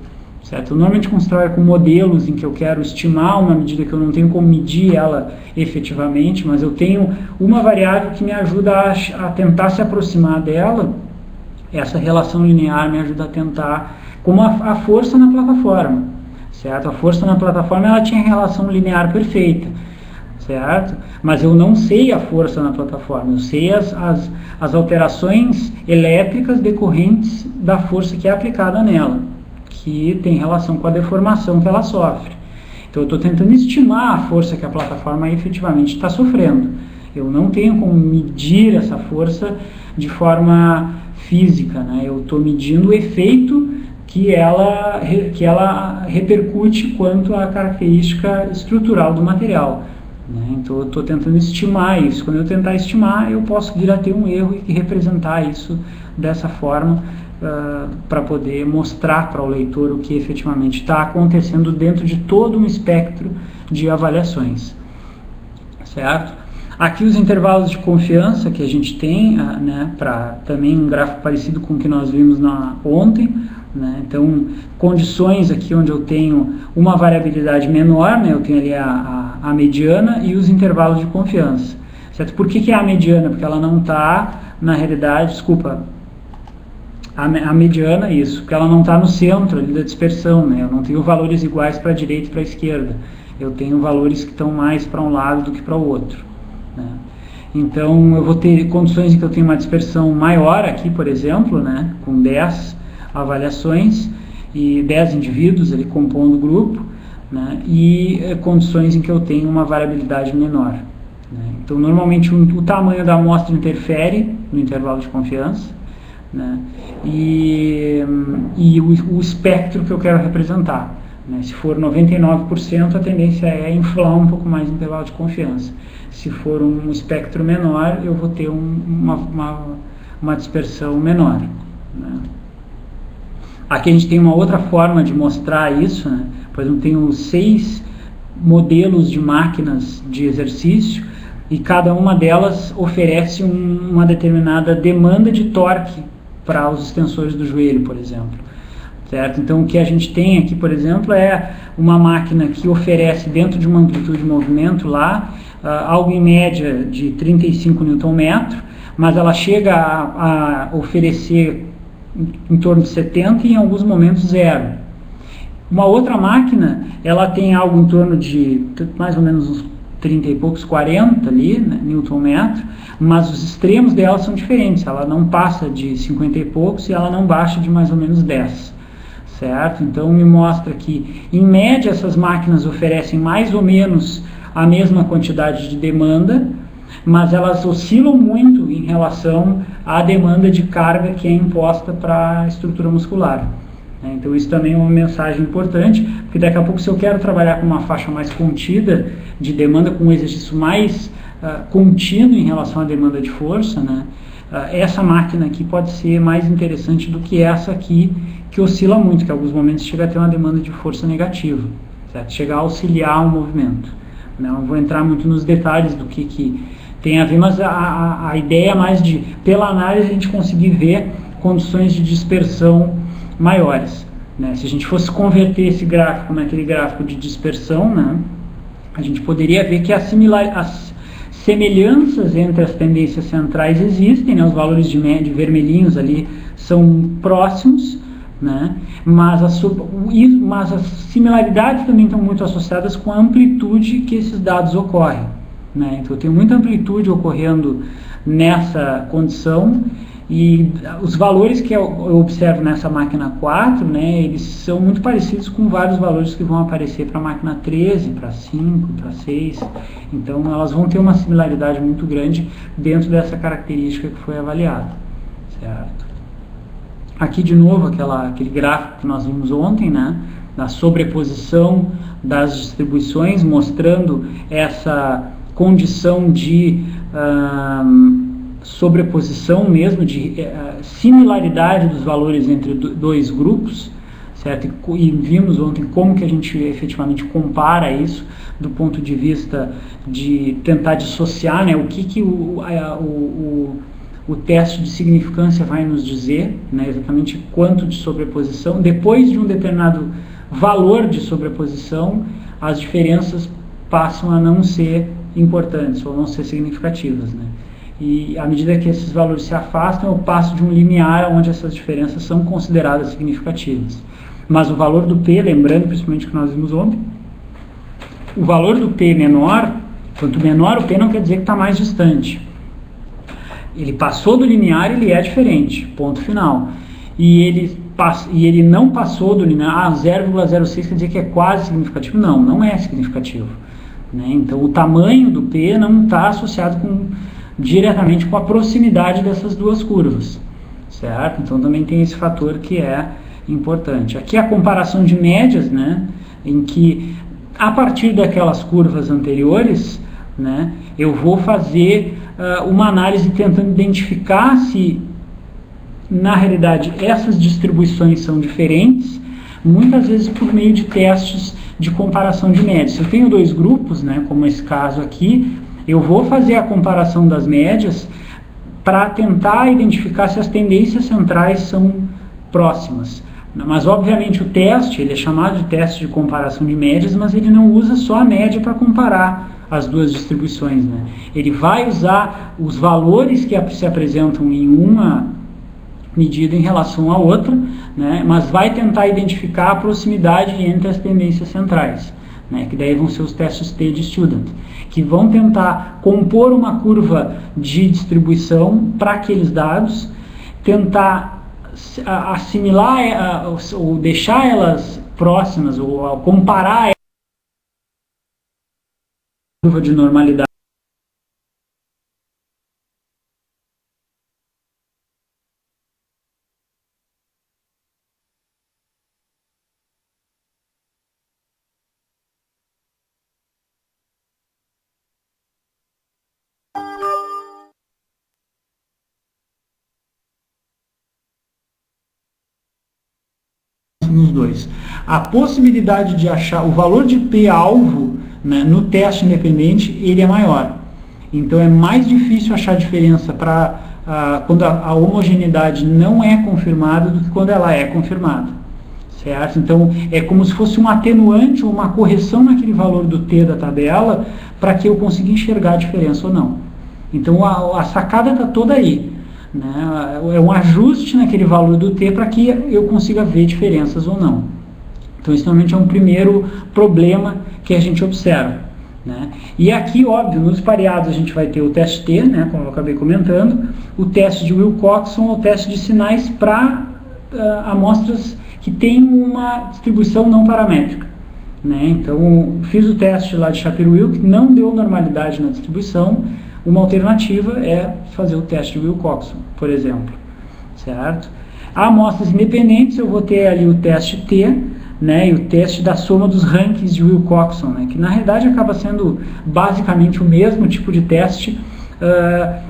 certo? Eu normalmente constrói com modelos em que eu quero estimar uma medida que eu não tenho como medir ela efetivamente, mas eu tenho uma variável que me ajuda a tentar se aproximar dela. Essa relação linear me ajuda a tentar, como a força na plataforma, certo? A força na plataforma ela tinha relação linear perfeita, certo? Mas eu não sei a força na plataforma, eu sei as alterações elétricas decorrentes da força que é aplicada nela, que tem relação com a deformação que ela sofre. Então eu estou tentando estimar a força que a plataforma efetivamente está sofrendo. Eu não tenho como medir essa força de forma física, né? Eu estou medindo o efeito que ela repercute quanto à característica estrutural do material, né? Então eu estou tentando estimar isso. Quando eu tentar estimar, eu posso vir a ter um erro e representar isso dessa forma para poder mostrar para o leitor o que efetivamente está acontecendo dentro de todo um espectro de avaliações, certo? Aqui os intervalos de confiança que a gente tem, né, para também um gráfico parecido com o que nós vimos ontem, né? Então, condições aqui onde eu tenho uma variabilidade menor, né, eu tenho ali a mediana e os intervalos de confiança, certo? Por que é a mediana? Porque ela não está, na realidade, a mediana, isso, porque ela não está no centro ali da dispersão, né? Eu não tenho valores iguais para a direita e para a esquerda, eu tenho valores que estão mais para um lado do que para o outro. Então eu vou ter condições em que eu tenho uma dispersão maior aqui, por exemplo, né, com 10 avaliações e 10 indivíduos ali compondo o grupo, né, e condições em que eu tenho uma variabilidade menor, né. Então normalmente o tamanho da amostra interfere no intervalo de confiança, né, e o espectro que eu quero representar, né. Se for 99%, a tendência é inflar um pouco mais o intervalo de confiança. Se for um espectro menor, eu vou ter uma dispersão menor, né? Aqui a gente tem uma outra forma de mostrar isso, né? Por exemplo, tenho 6 modelos de máquinas de exercício e cada uma delas oferece uma determinada demanda de torque para os extensores do joelho, por exemplo. Certo? Então o que a gente tem aqui, por exemplo, é uma máquina que oferece dentro de uma amplitude de movimento lá, algo em média de 35 Nm, mas ela chega a oferecer em torno de 70 e em alguns momentos 0. Uma outra máquina, ela tem algo em torno de mais ou menos uns 30 e poucos, 40 ali, né, Newton-metro, mas os extremos dela são diferentes. Ela não passa de 50 e poucos e ela não baixa de mais ou menos 10. Certo? Então me mostra que, em média, essas máquinas oferecem mais ou menos a mesma quantidade de demanda, mas elas oscilam muito em relação à demanda de carga que é imposta para a estrutura muscular. Então isso também é uma mensagem importante, porque daqui a pouco, se eu quero trabalhar com uma faixa mais contida de demanda, com um exercício mais contínuo em relação à demanda de força, né, essa máquina aqui pode ser mais interessante do que essa aqui, que oscila muito, que em alguns momentos chega a ter uma demanda de força negativa, certo? Chega a auxiliar o movimento. Não vou entrar muito nos detalhes do que tem a ver, mas a ideia é mais de, pela análise, a gente conseguir ver condições de dispersão maiores. Né? Se a gente fosse converter esse gráfico naquele gráfico de dispersão, né, a gente poderia ver que as semelhanças entre as tendências centrais existem, né? Os valores de vermelhinhos ali são próximos, né? Mas as similaridades também estão muito associadas com a amplitude que esses dados ocorrem, né? Então eu tenho muita amplitude ocorrendo nessa condição, e os valores que eu observo nessa máquina 4, né, eles são muito parecidos com vários valores que vão aparecer para a máquina 13, para 5, para 6. Então elas vão ter uma similaridade muito grande dentro dessa característica que foi avaliada. Certo? Aqui de novo aquele gráfico que nós vimos ontem, né, da sobreposição das distribuições, mostrando essa condição de sobreposição mesmo, de similaridade dos valores entre dois grupos, certo? E vimos ontem como que a gente efetivamente compara isso do ponto de vista de tentar dissociar, né, o que o teste de significância vai nos dizer, né, exatamente quanto de sobreposição. Depois de um determinado valor de sobreposição, as diferenças passam a não ser importantes ou não ser significativas, né? E à medida que esses valores se afastam, eu passo de um limiar onde essas diferenças são consideradas significativas. Mas o valor do P, lembrando principalmente que nós vimos ontem, o valor do P menor, quanto menor o P não quer dizer que está mais distante. Ele passou do limiar, ele é diferente, ponto final. E ele não passou do limiar, 0,06 quer dizer que é quase significativo. Não, não é significativo, né? Então o tamanho do P não está associado diretamente com a proximidade dessas duas curvas, certo? Então também tem esse fator que é importante. Aqui a comparação de médias, né, em que a partir daquelas curvas anteriores, né, eu vou fazer uma análise tentando identificar se na realidade essas distribuições são diferentes, muitas vezes por meio de testes de comparação de médias. Se eu tenho dois grupos, né, como esse caso aqui, eu vou fazer a comparação das médias para tentar identificar se as tendências centrais são próximas. Mas, obviamente, o teste, ele é chamado de teste de comparação de médias, mas ele não usa só a média para comparar as duas distribuições, né? Ele vai usar os valores que se apresentam em uma medida em relação à outra, né? Mas vai tentar identificar a proximidade entre as tendências centrais, né? Que daí vão ser os testes T de Student, que vão tentar compor uma curva de distribuição para aqueles dados, tentar assimilar ou deixar elas próximas, ou comparar a curva de normalidade nos dois. A possibilidade de achar o valor de P-alvo, né, no teste independente, ele é maior. Então é mais difícil achar diferença quando a homogeneidade não é confirmada do que quando ela é confirmada. Certo? Então é como se fosse um atenuante ou uma correção naquele valor do T da tabela para que eu consiga enxergar a diferença ou não. Então a sacada está toda aí. né? É um ajuste naquele valor do T para que eu consiga ver diferenças ou não. Então, isso normalmente é um primeiro problema que a gente observa, né? E aqui, óbvio, nos pareados a gente vai ter o teste T, né, como eu acabei comentando, o teste de Wilcoxon, o teste de sinais para amostras que têm uma distribuição não paramétrica, né? Então, fiz o teste lá de Shapiro-Wilk, não deu normalidade na distribuição. Uma alternativa é fazer o teste de Wilcoxon, por exemplo, certo? Há amostras independentes, eu vou ter ali o teste T, né, e o teste da soma dos rankings de Wilcoxon, né, que na realidade acaba sendo basicamente o mesmo tipo de teste,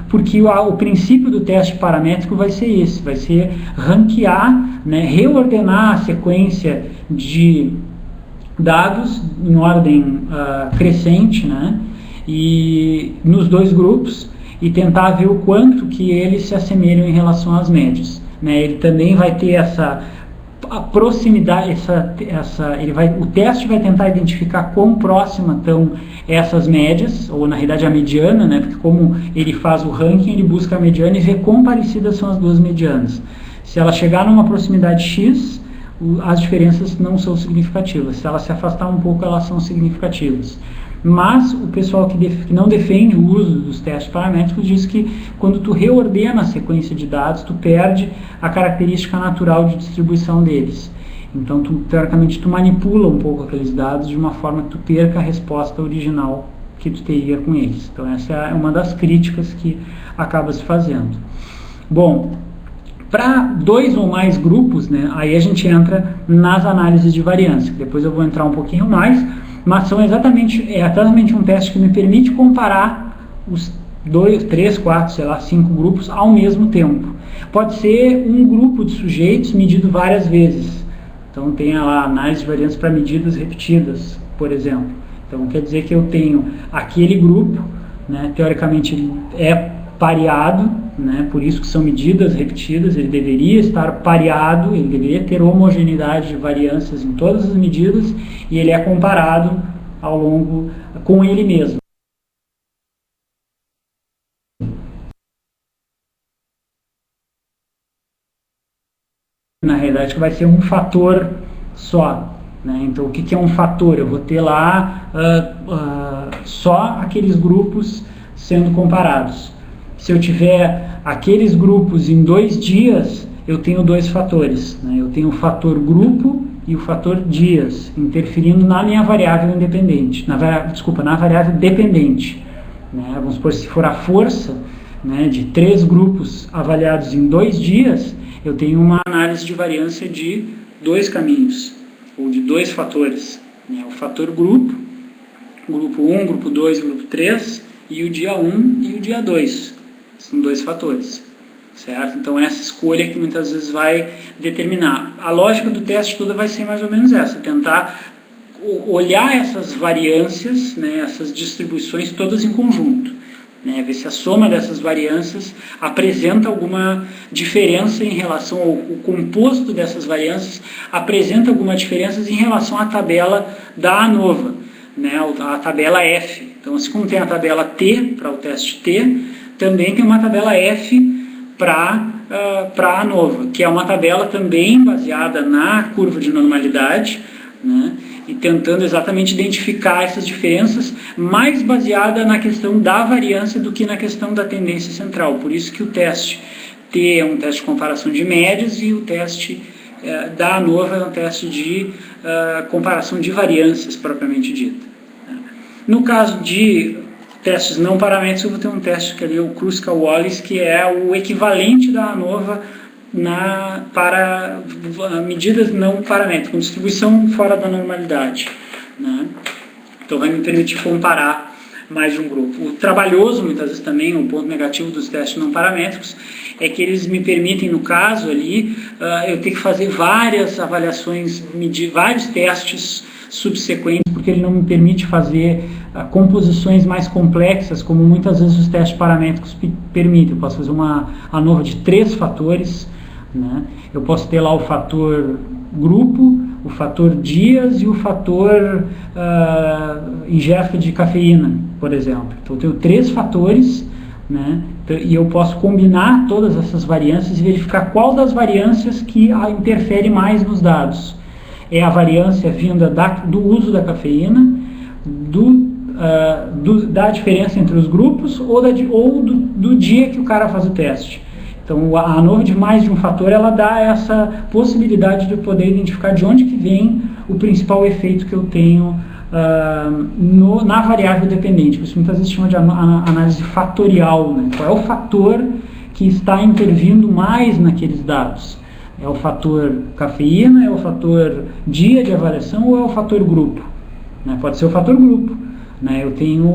porque o princípio do teste paramétrico vai ser esse, vai ser ranquear, né, reordenar a sequência de dados em ordem crescente, né, e nos dois grupos, e tentar ver o quanto que eles se assemelham em relação às médias, né. Ele também vai ter a proximidade, o teste vai tentar identificar quão próxima estão essas médias, ou na realidade a mediana, né, porque como ele faz o ranking, ele busca a mediana e vê quão parecidas são as duas medianas. Se ela chegar numa proximidade X, as diferenças não são significativas. Se ela se afastar um pouco, elas são significativas. Mas o pessoal que não defende o uso dos testes paramétricos diz que quando tu reordena a sequência de dados, tu perde a característica natural de distribuição deles. Então, teoricamente, tu manipula um pouco aqueles dados de uma forma que tu perca a resposta original que tu teria com eles. Então, essa é uma das críticas que acaba se fazendo. Bom, para 2 ou mais grupos, né, aí a gente entra nas análises de variância. Depois eu vou entrar um pouquinho mais, mas são exatamente um teste que me permite comparar os 2, 3, 4, sei lá, 5 grupos ao mesmo tempo. Pode ser um grupo de sujeitos medido várias vezes. Então tem lá análise de variância para medidas repetidas, por exemplo. Então quer dizer que eu tenho aquele grupo, né, teoricamente ele é pareado, né, por isso que são medidas repetidas, ele deveria estar pareado, ele deveria ter homogeneidade de variâncias em todas as medidas, e ele é comparado ao longo com ele mesmo. Na realidade vai ser um fator só, né? Então o que é um fator? Eu vou ter lá só aqueles grupos sendo comparados. Se eu tiver aqueles grupos em 2 dias, eu tenho 2 fatores, né? Eu tenho o fator grupo e o fator dias, interferindo na minha variável independente, na variável dependente, né? Vamos supor, se for a força, né, de 3 grupos avaliados em 2 dias, eu tenho uma análise de variância de 2 caminhos, ou de 2 fatores, né? O fator grupo 1, grupo 2 e grupo 3, e o dia 1 e o dia 2. São 2 fatores, certo? Então essa escolha que muitas vezes vai determinar. A lógica do teste toda vai ser mais ou menos essa, tentar olhar essas variâncias, né, essas distribuições todas em conjunto, né, ver se a soma dessas variâncias apresenta alguma diferença em relação ao composto dessas variâncias, apresenta alguma diferença em relação à tabela da ANOVA, né, a tabela F. Então, assim como tem a tabela T para o teste T, também tem uma tabela F para a ANOVA, que é uma tabela também baseada na curva de normalidade, né, e tentando exatamente identificar essas diferenças, mais baseada na questão da variância do que na questão da tendência central. Por isso que o teste T é um teste de comparação de médias e o teste da ANOVA é um teste de comparação de variâncias propriamente dita. No caso de testes não paramétricos, eu vou ter um teste que é o Kruskal-Wallis, que é o equivalente da ANOVA para medidas não paramétricas, com distribuição fora da normalidade, né? Então vai me permitir comparar mais de um grupo. O trabalhoso, muitas vezes também, o ponto negativo dos testes não paramétricos, é que eles me permitem, no caso ali, eu ter que fazer várias avaliações, medir vários testes subsequentes, porque ele não me permite fazer composições mais complexas, como muitas vezes os testes paramétricos permitem. Eu posso fazer uma ANOVA de 3 fatores, né? Eu posso ter lá o fator grupo, o fator dias e o fator ingesta de cafeína, por exemplo. Então eu tenho 3 fatores, né? E eu posso combinar todas essas variâncias e verificar qual das variâncias que interfere mais nos dados. É a variância vinda do uso da cafeína, da diferença entre os grupos ou do dia que o cara faz o teste. Então, a ANOVA de mais de um fator, ela dá essa possibilidade de eu poder identificar de onde que vem o principal efeito que eu tenho na variável dependente. Por isso muitas vezes chama de análise fatorial, né? Qual é o fator que está intervindo mais naqueles dados? É o fator cafeína, é o fator dia de avaliação ou é o fator grupo? Né? Pode ser o fator grupo. Né?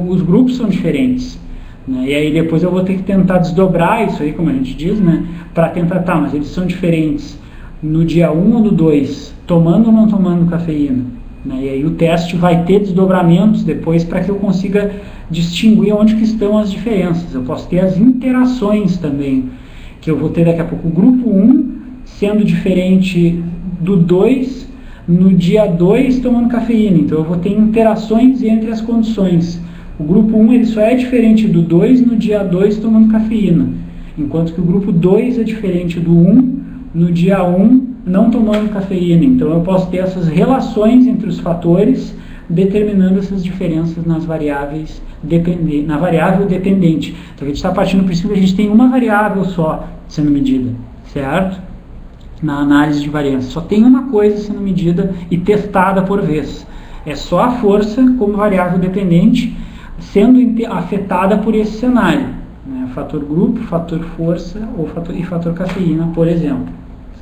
Os grupos são diferentes. Né? E aí depois eu vou ter que tentar desdobrar isso aí, como a gente diz, né? Para tentar, mas eles são diferentes no dia 1 ou no 2, tomando ou não tomando cafeína. Né? E aí o teste vai ter desdobramentos depois para que eu consiga distinguir onde que estão as diferenças. Eu posso ter as interações também, que eu vou ter daqui a pouco o grupo 1 sendo diferente do 2 no dia 2 tomando cafeína. Então eu vou ter interações entre as condições. O grupo 1 ele só é diferente do 2 no dia 2 tomando cafeína, enquanto que o grupo 2 é diferente do 1 no dia 1 não tomando cafeína. Então eu posso ter essas relações entre os fatores, determinando essas diferenças nas variáveis na variável dependente. Então a gente está partindo do princípio que a gente tem uma variável só sendo medida, certo? Na análise de variância, só tem uma coisa sendo medida e testada por vez. É só a força como variável dependente sendo afetada por esse cenário, né? Fator grupo, fator força e fator cafeína, por exemplo,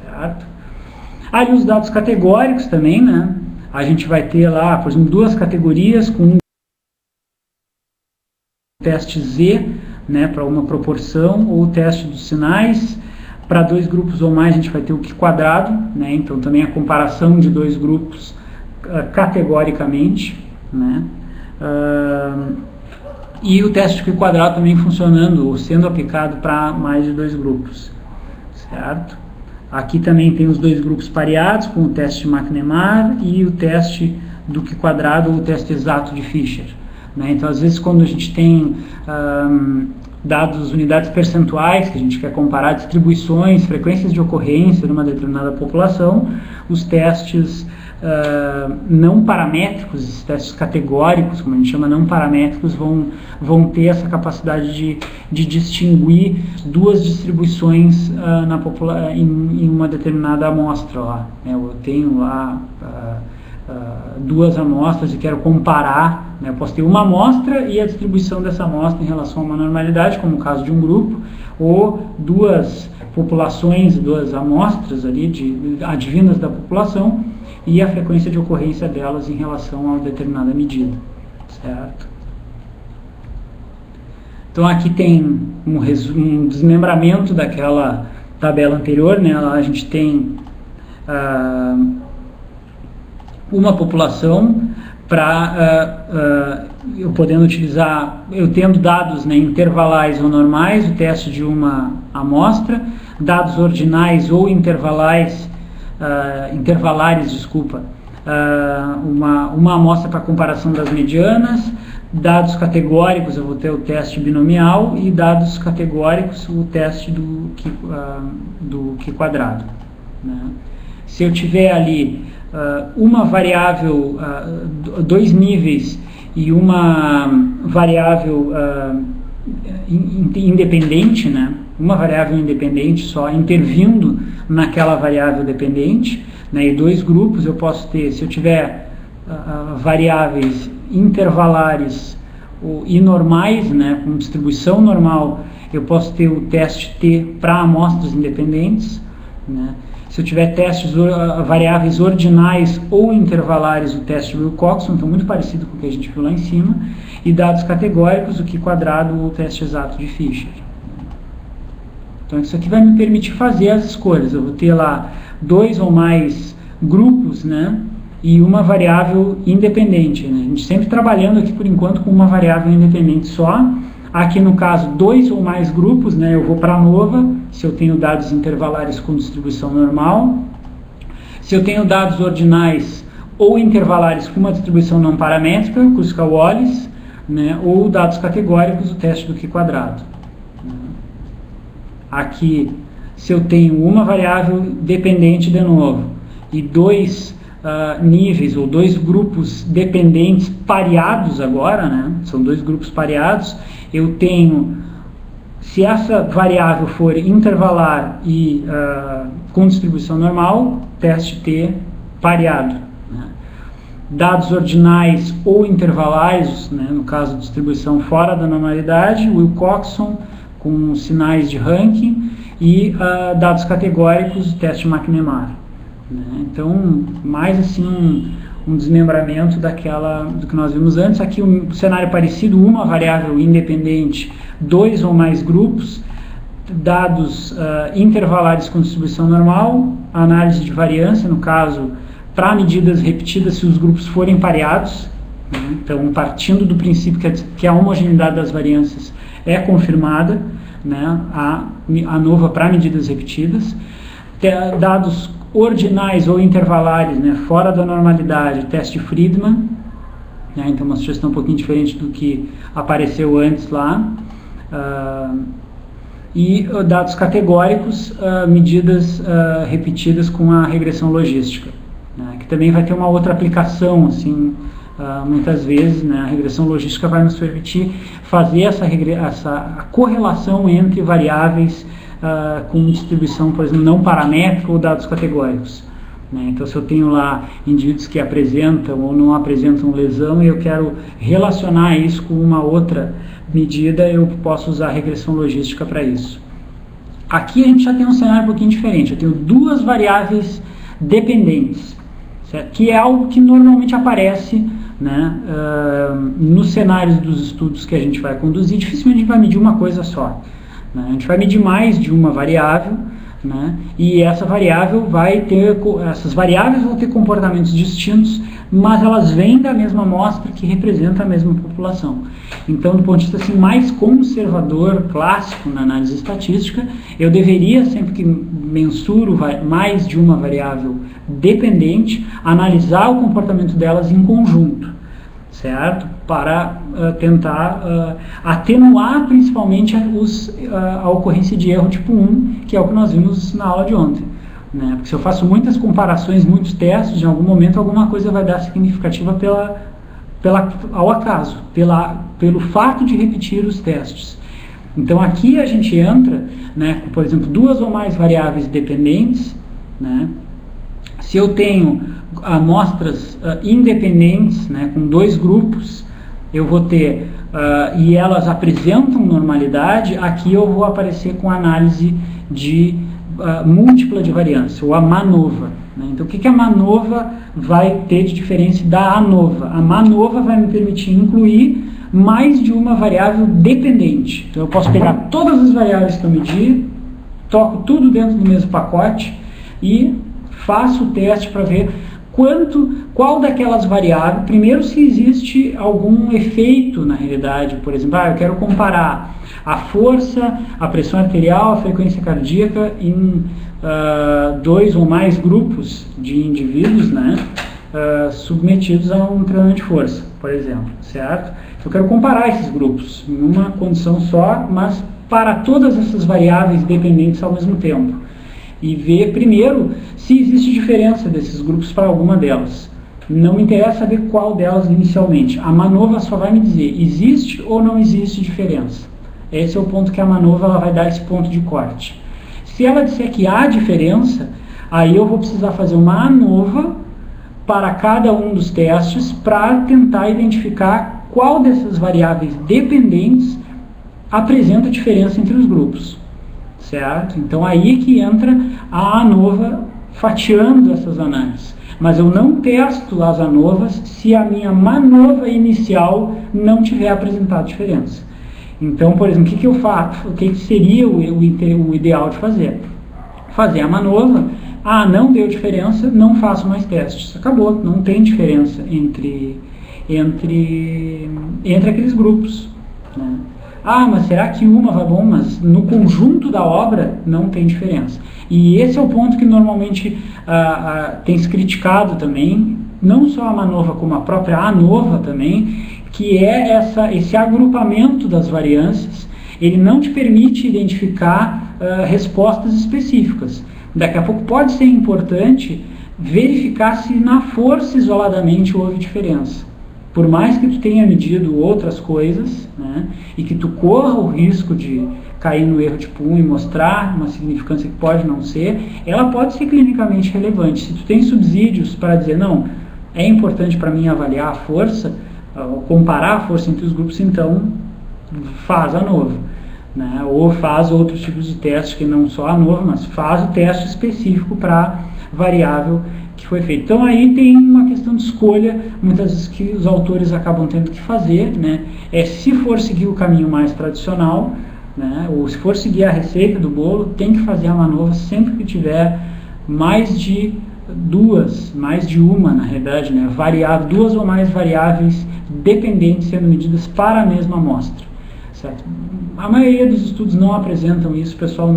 certo? Aí os dados categóricos também, né? A gente vai ter lá, por exemplo, duas categorias com um teste Z, né, para uma proporção, ou o teste dos sinais. Para dois grupos ou mais a gente vai ter o Q quadrado, né? Então também a comparação de dois grupos categoricamente, né? E o teste de Q quadrado também funcionando ou sendo aplicado para mais de dois grupos, certo? Aqui também tem os dois grupos pareados com o teste de Mach-Nehmar e o teste do Q quadrado ou o teste exato de Fischer, né? Então às vezes quando a gente tem dados, unidades percentuais, que a gente quer comparar distribuições, frequências de ocorrência numa determinada população, os testes não paramétricos, esses testes categóricos, como a gente chama, não paramétricos, vão ter essa capacidade de distinguir duas distribuições em uma determinada amostra lá, né? Eu tenho lá duas amostras e quero comparar, né? Eu posso ter uma amostra e a distribuição dessa amostra em relação a uma normalidade, como o caso de um grupo, ou duas populações, duas amostras ali advindas da população e a frequência de ocorrência delas em relação a uma determinada medida, certo? Então aqui tem um desmembramento daquela tabela anterior, né? A gente tem uma população para eu podendo utilizar, eu tendo dados, né, intervalais ou normais, o teste de uma amostra, dados ordinais ou intervalares, uma amostra para comparação das medianas, dados categóricos, eu vou ter o teste binomial e dados categóricos, o teste do Q quadrado, né? Se eu tiver ali uma variável, dois níveis e uma variável independente, né? Uma variável independente só intervindo naquela variável dependente, né? E dois grupos eu posso ter, se eu tiver variáveis intervalares e normais, né? Com distribuição normal, eu posso ter o teste T para amostras independentes, né? Se eu tiver variáveis ordinais ou intervalares, o teste Wilcoxon, então muito parecido com o que a gente viu lá em cima, e dados categóricos, o Q quadrado ou o teste exato de Fischer. Então isso aqui vai me permitir fazer as escolhas. Eu vou ter lá dois ou mais grupos, né, e uma variável independente, né? A gente sempre trabalhando aqui por enquanto com uma variável independente só. Aqui no caso, dois ou mais grupos, né, eu vou para a ANOVA, se eu tenho dados intervalares com distribuição normal. Se eu tenho dados ordinais ou intervalares com uma distribuição não paramétrica, Kruskal-Wallis, né, ou dados categóricos, o teste do Q quadrado. aqui, se eu tenho uma variável dependente de novo e dois níveis ou dois grupos dependentes pareados agora, né? São dois grupos pareados, eu tenho, se essa variável for intervalar e com distribuição normal, teste T pareado. Né? Dados ordinais ou intervalais, né? No caso de distribuição fora da normalidade, Wilcoxon com sinais de ranking e dados categóricos, teste McNemar. Né? Então, mais assim um desmembramento do que nós vimos antes. Aqui um cenário parecido, uma variável independente, dois ou mais grupos, dados intervalares com distribuição normal, análise de variância, no caso, para medidas repetidas se os grupos forem pareados. Né? Então, partindo do princípio que a homogeneidade das variâncias é confirmada, né? a ANOVA para medidas repetidas, dados ordinais ou intervalares, né, fora da normalidade, teste Friedman, né, então uma sugestão um pouquinho diferente do que apareceu antes lá, e dados categóricos, medidas repetidas com a regressão logística, né, que também vai ter uma outra aplicação, assim, muitas vezes, né, a regressão logística vai nos permitir fazer essa correlação entre variáveis com distribuição, por exemplo, não paramétrica ou dados categóricos. Né? Então, se eu tenho lá indivíduos que apresentam ou não apresentam lesão e eu quero relacionar isso com uma outra medida, eu posso usar a regressão logística para isso. Aqui a gente já tem um cenário um pouquinho diferente. Eu tenho duas variáveis dependentes, certo? Que é algo que normalmente aparece, né, nos cenários dos estudos que a gente vai conduzir. Dificilmente a gente vai medir uma coisa só. A gente vai medir mais de uma variável, né? E essa variável essas variáveis vão ter comportamentos distintos, mas elas vêm da mesma amostra que representa a mesma população. Então, do ponto de vista assim, mais conservador, clássico na análise estatística, eu deveria, sempre que mensuro mais de uma variável dependente, analisar o comportamento delas em conjunto, certo? Para tentar atenuar principalmente a ocorrência de erro tipo 1, que é o que nós vimos na aula de ontem. Né? Porque se eu faço muitas comparações, muitos testes, em algum momento alguma coisa vai dar significativa ao acaso, pelo fato de repetir os testes. Então aqui a gente entra, né, com, por exemplo, duas ou mais variáveis dependentes, né? Se eu tenho amostras independentes, né, com dois grupos, eu vou ter, e elas apresentam normalidade, aqui eu vou aparecer com análise de múltipla de variância, ou a MANOVA. Né? Então, o que a MANOVA vai ter de diferença da ANOVA? A MANOVA vai me permitir incluir mais de uma variável dependente. Então, eu posso pegar todas as variáveis que eu medi, toco tudo dentro do mesmo pacote e faço o teste para ver qual daquelas variáveis, primeiro se existe algum efeito na realidade, por exemplo, eu quero comparar a força, a pressão arterial, a frequência cardíaca em dois ou mais grupos de indivíduos, né, submetidos a um treinamento de força, por exemplo, certo? Eu quero comparar esses grupos em uma condição só, mas para todas essas variáveis dependentes ao mesmo tempo. E ver primeiro se existe diferença desses grupos para alguma delas. Não me interessa ver qual delas inicialmente. A MANOVA só vai me dizer, existe ou não existe diferença. Esse é o ponto que a MANOVA ela vai dar esse ponto de corte. Se ela disser que há diferença, aí eu vou precisar fazer uma ANOVA para cada um dos testes para tentar identificar qual dessas variáveis dependentes apresenta diferença entre os grupos. Certo? Então aí que entra a ANOVA fatiando essas análises. Mas eu não testo as ANOVAs se a minha MANOVA inicial não tiver apresentado diferença. Então, por exemplo, o que eu faço? O que seria o ideal de fazer? Fazer a MANOVA, não deu diferença, não faço mais testes. Acabou, não tem diferença entre aqueles grupos. Né? Mas será que uma vai bom? Mas no conjunto da obra não tem diferença. E esse é o ponto que normalmente tem se criticado também, não só a MANOVA como a própria ANOVA também, que é esse agrupamento das variâncias ele não te permite identificar respostas específicas. Daqui a pouco pode ser importante verificar se na força isoladamente houve diferença. Por mais que tu tenha medido outras coisas, né, e que tu corra o risco de cair no erro tipo 1 e mostrar uma significância que pode não ser, ela pode ser clinicamente relevante. Se tu tem subsídios para dizer, não, é importante para mim avaliar a força, comparar a força entre os grupos, então faz a ANOVA, né? Ou faz outros tipos de testes que não só a ANOVA, mas faz o teste específico para variável que foi feito. Então aí tem uma questão de escolha, muitas vezes que os autores acabam tendo que fazer, né? Se for seguir o caminho mais tradicional, né? Ou se for seguir a receita do bolo, tem que fazer a ANOVA sempre que tiver mais de uma na realidade, né? Duas ou mais variáveis dependentes sendo medidas para a mesma amostra. Certo? A maioria dos estudos não apresentam isso, o pessoal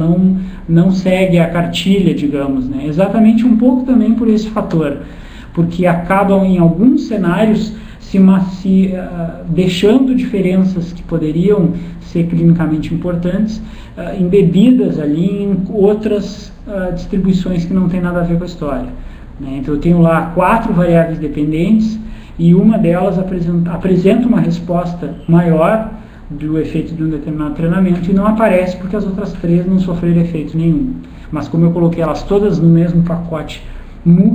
não segue a cartilha, digamos, né? Exatamente um pouco também por esse fator, porque acabam em alguns cenários deixando diferenças que poderiam ser clinicamente importantes, embebidas ali em outras distribuições que não tem nada a ver com a história, né? Então eu tenho lá 4 variáveis dependentes e uma delas apresenta uma resposta maior do efeito de um determinado treinamento e não aparece porque as outras 3 não sofreram efeito nenhum. Mas como eu coloquei elas todas no mesmo pacote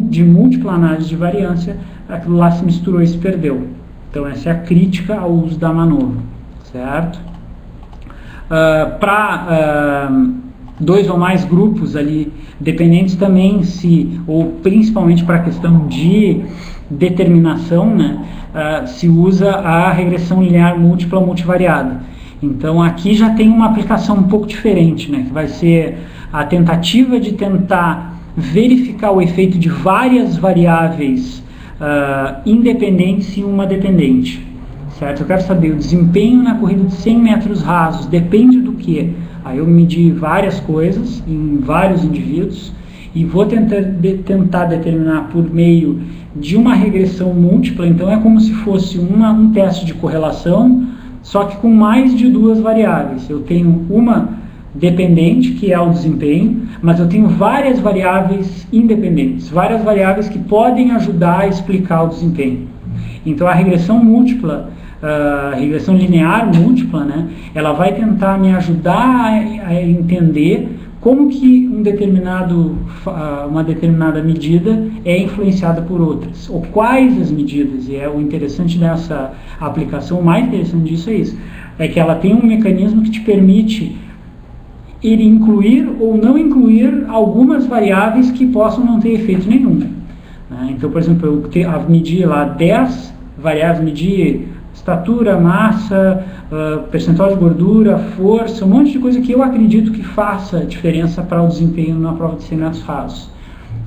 de múltipla análise de variância, aquilo lá se misturou e se perdeu. Então essa é a crítica ao uso da ANOVA, certo? Para 2 ou mais grupos ali dependentes também, ou principalmente para a questão de determinação, né, se usa a regressão linear múltipla multivariada. Então aqui já tem uma aplicação um pouco diferente, né, que vai ser a tentativa de tentar verificar o efeito de várias variáveis independentes em uma dependente. Certo? Eu quero saber o desempenho na corrida de 100 metros rasos, depende do quê? Aí eu medi várias coisas em vários indivíduos e vou tentar determinar por meio de uma regressão múltipla. Então é como se fosse um teste de correlação, só que com mais de 2 variáveis. Eu tenho uma dependente, que é o desempenho, mas eu tenho várias variáveis independentes, várias variáveis que podem ajudar a explicar o desempenho. Então a regressão múltipla, a regressão linear múltipla, né, ela vai tentar me ajudar a entender como que uma determinada medida é influenciada por outras, ou quais as medidas. E o interessante dessa aplicação, o mais interessante disso é isso, é que ela tem um mecanismo que te permite ele incluir ou não incluir algumas variáveis que possam não ter efeito nenhum. Então, por exemplo, eu medi lá 10 variáveis, medi estatura, massa, percentual de gordura, força, um monte de coisa que eu acredito que faça diferença para o desempenho na prova de 100 metros rasos.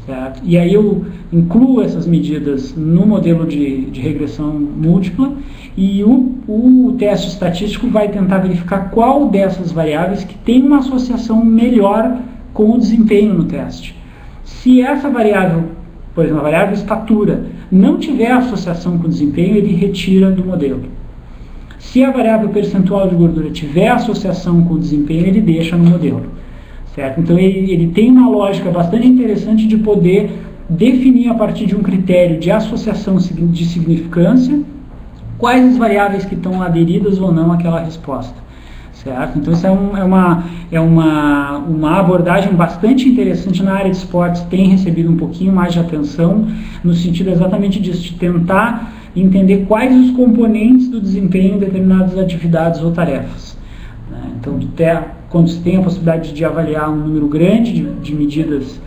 Certo? E aí eu incluo essas medidas no modelo de regressão múltipla e o teste estatístico vai tentar verificar qual dessas variáveis que tem uma associação melhor com o desempenho no teste. Se essa variável, por exemplo, a variável estatura, não tiver associação com o desempenho, ele retira do modelo. Se a variável percentual de gordura tiver associação com o desempenho, ele deixa no modelo. Certo? Então ele tem uma lógica bastante interessante de poder definir a partir de um critério de associação de significância quais as variáveis que estão aderidas ou não àquela resposta. Certo? Então isso é uma abordagem bastante interessante na área de esportes, tem recebido um pouquinho mais de atenção no sentido exatamente disso, de tentar entender quais os componentes do desempenho em determinadas atividades ou tarefas. Então quando se tem a possibilidade de avaliar um número grande de medidas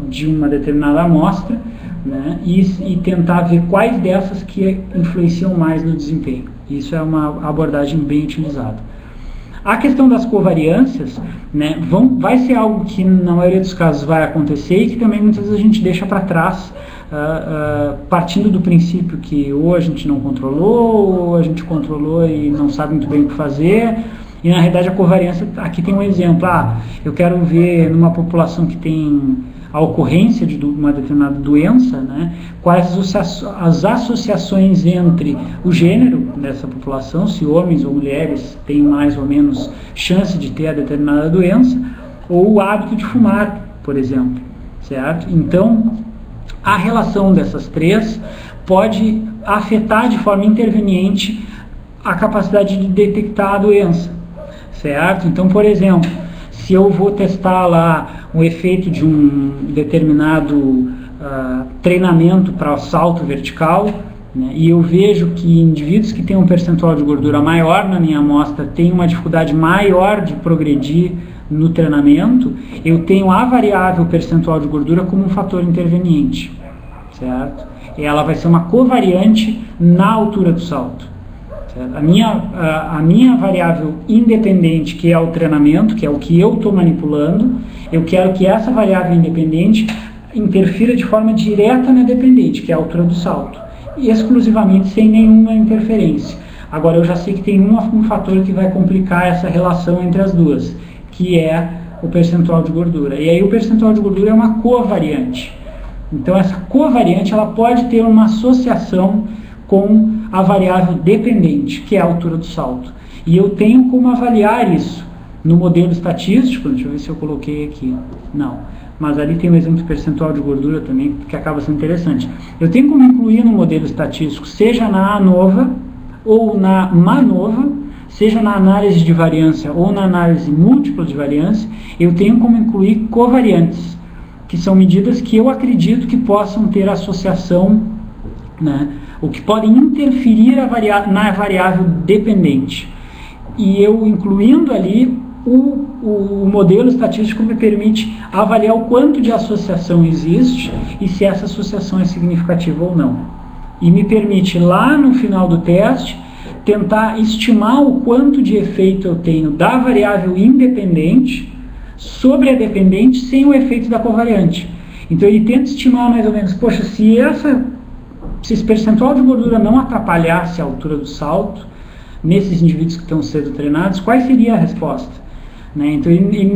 de uma determinada amostra, né, e tentar ver quais dessas que influenciam mais no desempenho. Isso é uma abordagem bem utilizada. A questão das covariâncias, né, vai ser algo que na maioria dos casos vai acontecer e que também muitas vezes a gente deixa para trás, partindo do princípio que ou a gente não controlou, ou a gente controlou e não sabe muito bem o que fazer. E na realidade a covariância, aqui tem um exemplo, eu quero ver numa população que tem a ocorrência de uma determinada doença, né, quais as associações entre o gênero dessa população, se homens ou mulheres têm mais ou menos chance de ter a determinada doença, ou o hábito de fumar, por exemplo, certo? Então, a relação dessas três pode afetar de forma interveniente a capacidade de detectar a doença, certo? Então, por exemplo, se eu vou testar lá o efeito de um determinado treinamento para o salto vertical, né, e eu vejo que indivíduos que têm um percentual de gordura maior na minha amostra têm uma dificuldade maior de progredir no treinamento, eu tenho a variável percentual de gordura como um fator interveniente, certo? E ela vai ser uma covariante na altura do salto. Certo? A minha variável independente, que é o treinamento, que é o que eu estou manipulando, eu quero que essa variável independente interfira de forma direta na dependente, que é a altura do salto, e exclusivamente sem nenhuma interferência. Agora eu já sei que tem um fator que vai complicar essa relação entre as duas, que é o percentual de gordura. E aí o percentual de gordura é uma covariante. Então essa covariante ela pode ter uma associação com a variável dependente, que é a altura do salto. E eu tenho como avaliar isso no modelo estatístico. Deixa eu ver se eu coloquei aqui. Não. Mas ali tem um exemplo de percentual de gordura também, que acaba sendo interessante. Eu tenho como incluir no modelo estatístico, seja na ANOVA ou na MANOVA, seja na análise de variância ou na análise múltipla de variância, eu tenho como incluir covariantes, que são medidas que eu acredito que possam ter associação, né, ou que podem interferir na variável dependente. E eu incluindo ali, o modelo estatístico me permite avaliar o quanto de associação existe e se essa associação é significativa ou não. E me permite, lá no final do teste, tentar estimar o quanto de efeito eu tenho da variável independente sobre a dependente sem o efeito da covariante. Então ele tenta estimar mais ou menos, poxa, se esse percentual de gordura não atrapalhasse a altura do salto, nesses indivíduos que estão sendo treinados, qual seria a resposta? Né? Então ele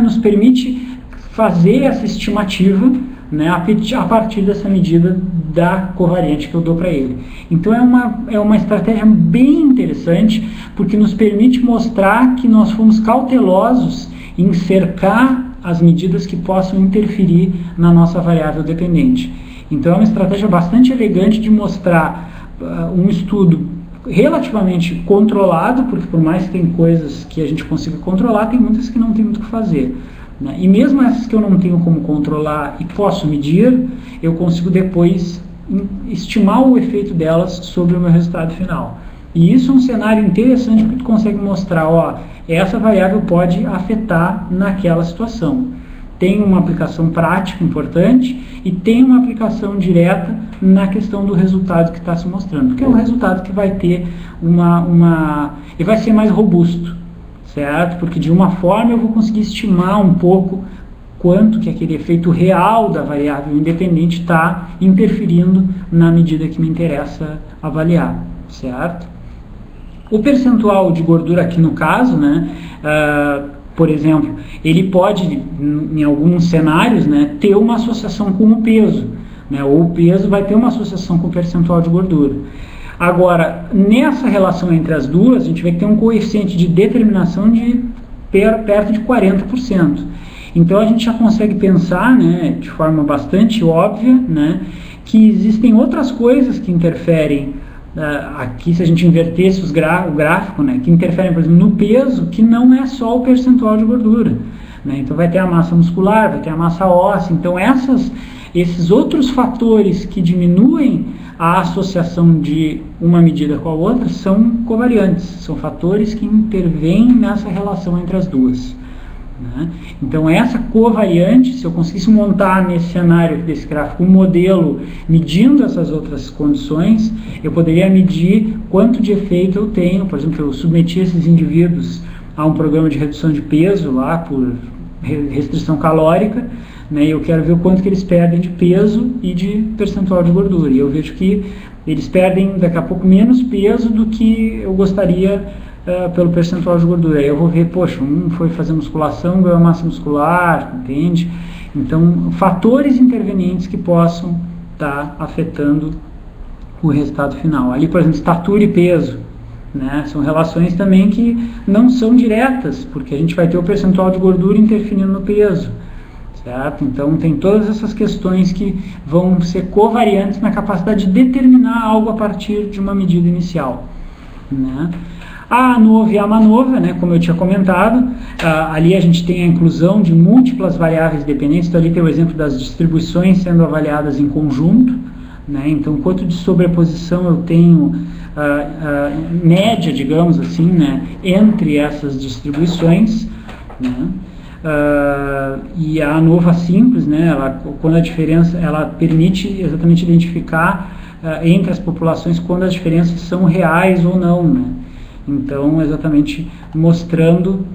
nos permite fazer essa estimativa, né, a partir dessa medida da covariante que eu dou para ele. Então é uma estratégia bem interessante, porque nos permite mostrar que nós fomos cautelosos em cercar as medidas que possam interferir na nossa variável dependente. Então é uma estratégia bastante elegante de mostrar um estudo relativamente controlado, porque por mais que tem coisas que a gente consiga controlar, tem muitas que não tem muito o que fazer. Né? E mesmo essas que eu não tenho como controlar e posso medir, eu consigo depois estimar o efeito delas sobre o meu resultado final. E isso é um cenário interessante, porque tu consegue mostrar, ó, essa variável pode afetar naquela situação. Tem uma aplicação prática importante e tem uma aplicação direta na questão do resultado que está se mostrando, porque é o resultado que vai ter e vai ser mais robusto, certo? Porque de uma forma eu vou conseguir estimar um pouco quanto que aquele efeito real da variável independente está interferindo na medida que me interessa avaliar, certo? O percentual de gordura aqui no caso, né, por exemplo, ele pode, em alguns cenários, né, ter uma associação com o peso, né, ou o peso vai ter uma associação com o percentual de gordura. Agora, nessa relação entre as duas, a gente vai ter um coeficiente de determinação de perto de 40%. Então a gente já consegue pensar, né, de forma bastante óbvia, né, que existem outras coisas que interferem aqui, se a gente invertesse o gráfico, né, que interferem, por exemplo, no peso, que não é só o percentual de gordura. Né? Então vai ter a massa muscular, vai ter a massa óssea. Então esses outros fatores que diminuem a associação de uma medida com a outra são covariantes, são fatores que intervêm nessa relação entre as duas. Né? Então essa covariante, se eu conseguisse montar nesse cenário desse gráfico um modelo medindo essas outras condições, eu poderia medir quanto de efeito eu tenho. Por exemplo, eu submeti esses indivíduos a um programa de redução de peso lá por restrição calórica, né, e eu quero ver o quanto que eles perdem de peso e de percentual de gordura, e eu vejo que eles perdem daqui a pouco menos peso do que eu gostaria pelo percentual de gordura. Aí eu vou ver, poxa, um foi fazer musculação, ganhou massa muscular, entende? Então, fatores intervenientes que possam estar afetando o resultado final. Ali, por exemplo, estatura e peso, né? São relações também que não são diretas, porque a gente vai ter o percentual de gordura interferindo no peso, certo? Então, tem todas essas questões que vão ser covariantes na capacidade de determinar algo a partir de uma medida inicial, né? A ANOVA e a MANOVA, né, como eu tinha comentado, ali a gente tem a inclusão de múltiplas variáveis dependentes. Então ali tem o exemplo das distribuições sendo avaliadas em conjunto, né? Então quanto de sobreposição eu tenho média, digamos assim, né, entre essas distribuições, né? E a ANOVA simples, né, quando a diferença, ela permite exatamente identificar entre as populações quando as diferenças são reais ou não, né? Então, exatamente mostrando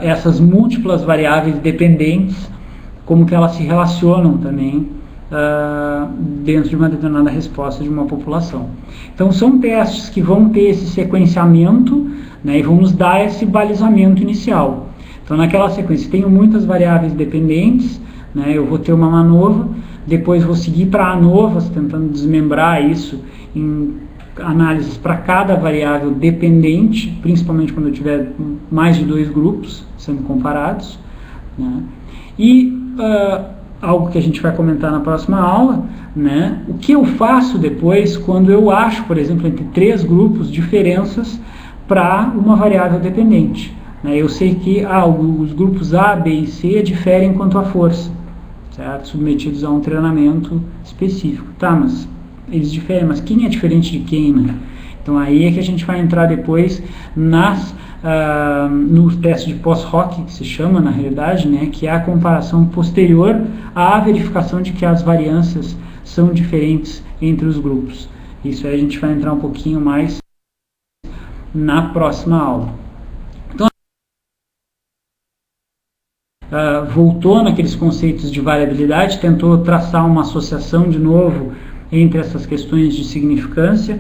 essas múltiplas variáveis dependentes, como que elas se relacionam também dentro de uma determinada resposta de uma população. Então, são testes que vão ter esse sequenciamento, né, e vão nos dar esse balizamento inicial. Então, naquela sequência, tenho muitas variáveis dependentes, né, eu vou ter uma MANOVA, depois vou seguir para ANOVAs, tentando desmembrar isso em análises para cada variável dependente, principalmente quando eu tiver mais de 2 grupos sendo comparados, né? E algo que a gente vai comentar na próxima aula, né? O que eu faço depois quando eu acho, por exemplo, entre 3 grupos diferenças para uma variável dependente, né? Eu sei que os grupos A, B e C diferem quanto à força, certo? Submetidos a um treinamento específico. Tá, mas eles diferem, mas quem é diferente de quem, né? Então aí é que a gente vai entrar depois no teste de post-hoc, que se chama na realidade, né, que é a comparação posterior à verificação de que as variâncias são diferentes entre os grupos. Isso aí a gente vai entrar um pouquinho mais na próxima aula. Então, voltou naqueles conceitos de variabilidade, tentou traçar uma associação de novo entre essas questões de significância.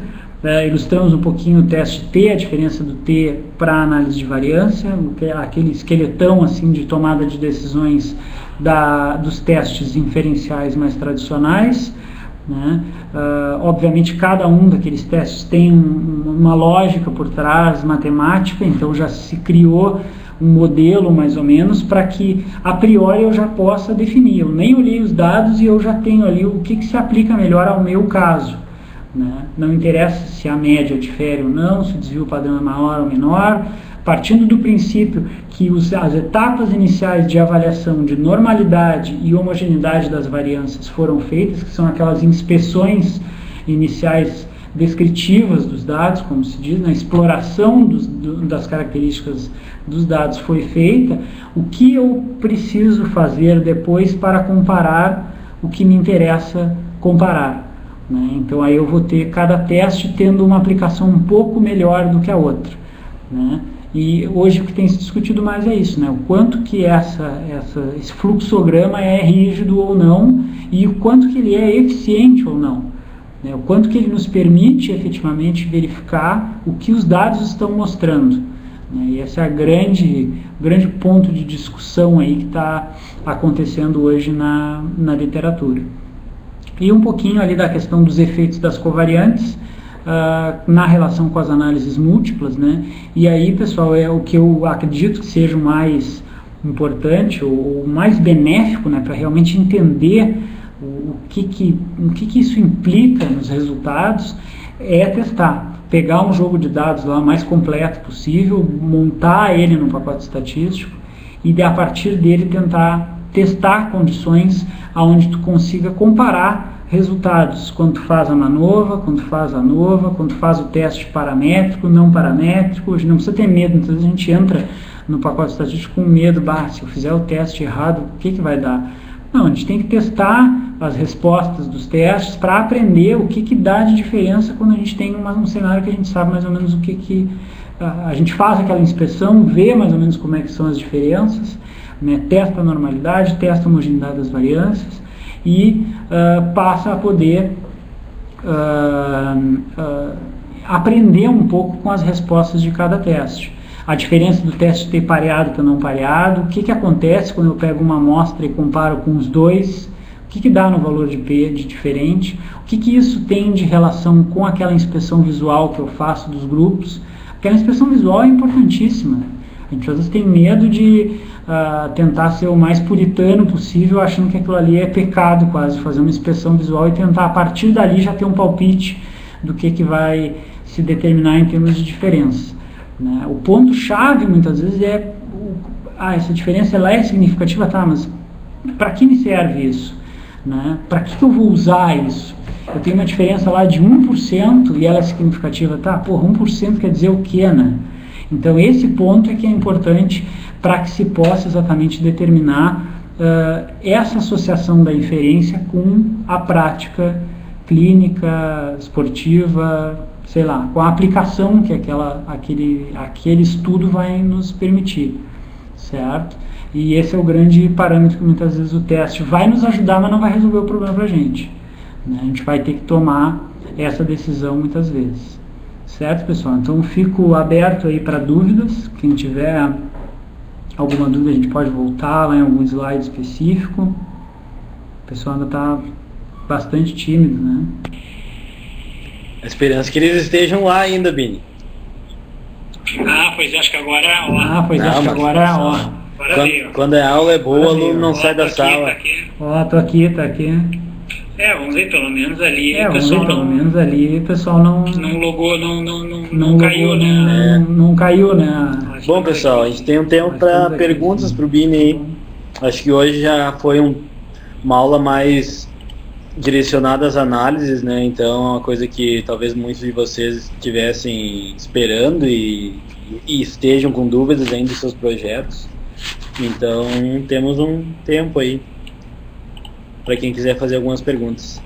Ilustramos um pouquinho o teste T, a diferença do T para a análise de variância, aquele esqueletão assim, de tomada de decisões dos testes inferenciais mais tradicionais, né? Obviamente cada um daqueles testes tem uma lógica por trás, matemática, então já se criou um modelo mais ou menos para que a priori eu já possa definir. Eu nem olhei os dados e eu já tenho ali o que se aplica melhor ao meu caso, né? Não interessa se a média difere ou não, se o desvio padrão é maior ou menor, partindo do princípio que as etapas iniciais de avaliação de normalidade e homogeneidade das variâncias foram feitas, que são aquelas inspeções iniciais descritivas dos dados, como se diz, na exploração das características dos dados foi feita, o que eu preciso fazer depois para comparar o que me interessa comparar, né? Então aí eu vou ter cada teste tendo uma aplicação um pouco melhor do que a outra, né? E hoje o que tem se discutido mais é isso, né? O quanto que esse fluxograma é rígido ou não e o quanto que ele é eficiente ou não, né? O quanto que ele nos permite efetivamente verificar o que os dados estão mostrando, né? E esse é o grande ponto de discussão aí que está acontecendo hoje na literatura. E um pouquinho ali da questão dos efeitos das covariantes na relação com as análises múltiplas, né? E aí, pessoal, é o que eu acredito que seja o mais importante, ou o mais benéfico, né, para realmente entender o que isso implica nos resultados, é testar. Pegar um jogo de dados lá o mais completo possível, montar ele no pacote estatístico e a partir dele tentar testar condições onde tu consiga comparar resultados, quando tu faz a MANOVA, quando tu faz a ANOVA, quando tu faz o teste paramétrico, não paramétrico. Hoje não precisa ter medo, muitas vezes a gente entra no pacote estatístico com medo, se eu fizer o teste errado, o que vai dar? Não, a gente tem que testar as respostas dos testes para aprender o que dá de diferença quando a gente tem um cenário que a gente sabe mais ou menos o que a gente faz aquela inspeção, vê mais ou menos como é que são as diferenças, né, testa a normalidade, testa a homogeneidade das variâncias e passa a poder aprender um pouco com as respostas de cada teste. a diferença do teste ter pareado para não pareado, o que acontece quando eu pego uma amostra e comparo com os dois, o que dá no valor de P de diferente, o que isso tem de relação com aquela inspeção visual que eu faço dos grupos. Aquela inspeção visual é importantíssima. A gente às vezes tem medo de tentar ser o mais puritano possível, achando que aquilo ali é pecado quase, fazer uma inspeção visual e tentar a partir dali já ter um palpite do que vai se determinar em termos de diferença, né? O ponto-chave muitas vezes é essa diferença ela é significativa, tá, mas para que me serve isso? Né? Para que eu vou usar isso? Eu tenho uma diferença lá de 1% e ela é significativa, tá? Porra, 1% quer dizer o quê, né? Então esse ponto é que é importante para que se possa exatamente determinar essa associação da inferência com a prática clínica, esportiva, sei lá, com a aplicação que aquele estudo vai nos permitir, certo? E esse é o grande parâmetro que muitas vezes o teste vai nos ajudar, mas não vai resolver o problema para a gente, né? A gente vai ter que tomar essa decisão muitas vezes, certo, pessoal? Então fico aberto aí para dúvidas. Quem tiver alguma dúvida a gente pode voltar lá em algum slide específico. O pessoal ainda está bastante tímido, né? A esperança é que eles estejam lá ainda, Bini. Pois acho que agora é a hora. Quando a aula é boa, o aluno não sai da sala. Tô aqui. Vamos ver, pelo menos ali o pessoal não logou, não caiu, né? Não caiu, né? Bom, pessoal, a gente tem um tempo para perguntas para o Bini aí. Acho que hoje já foi uma aula mais direcionada às análises, né? Então é uma coisa que talvez muitos de vocês estivessem esperando e estejam com dúvidas ainda dos seus projetos. Então temos um tempo aí para quem quiser fazer algumas perguntas.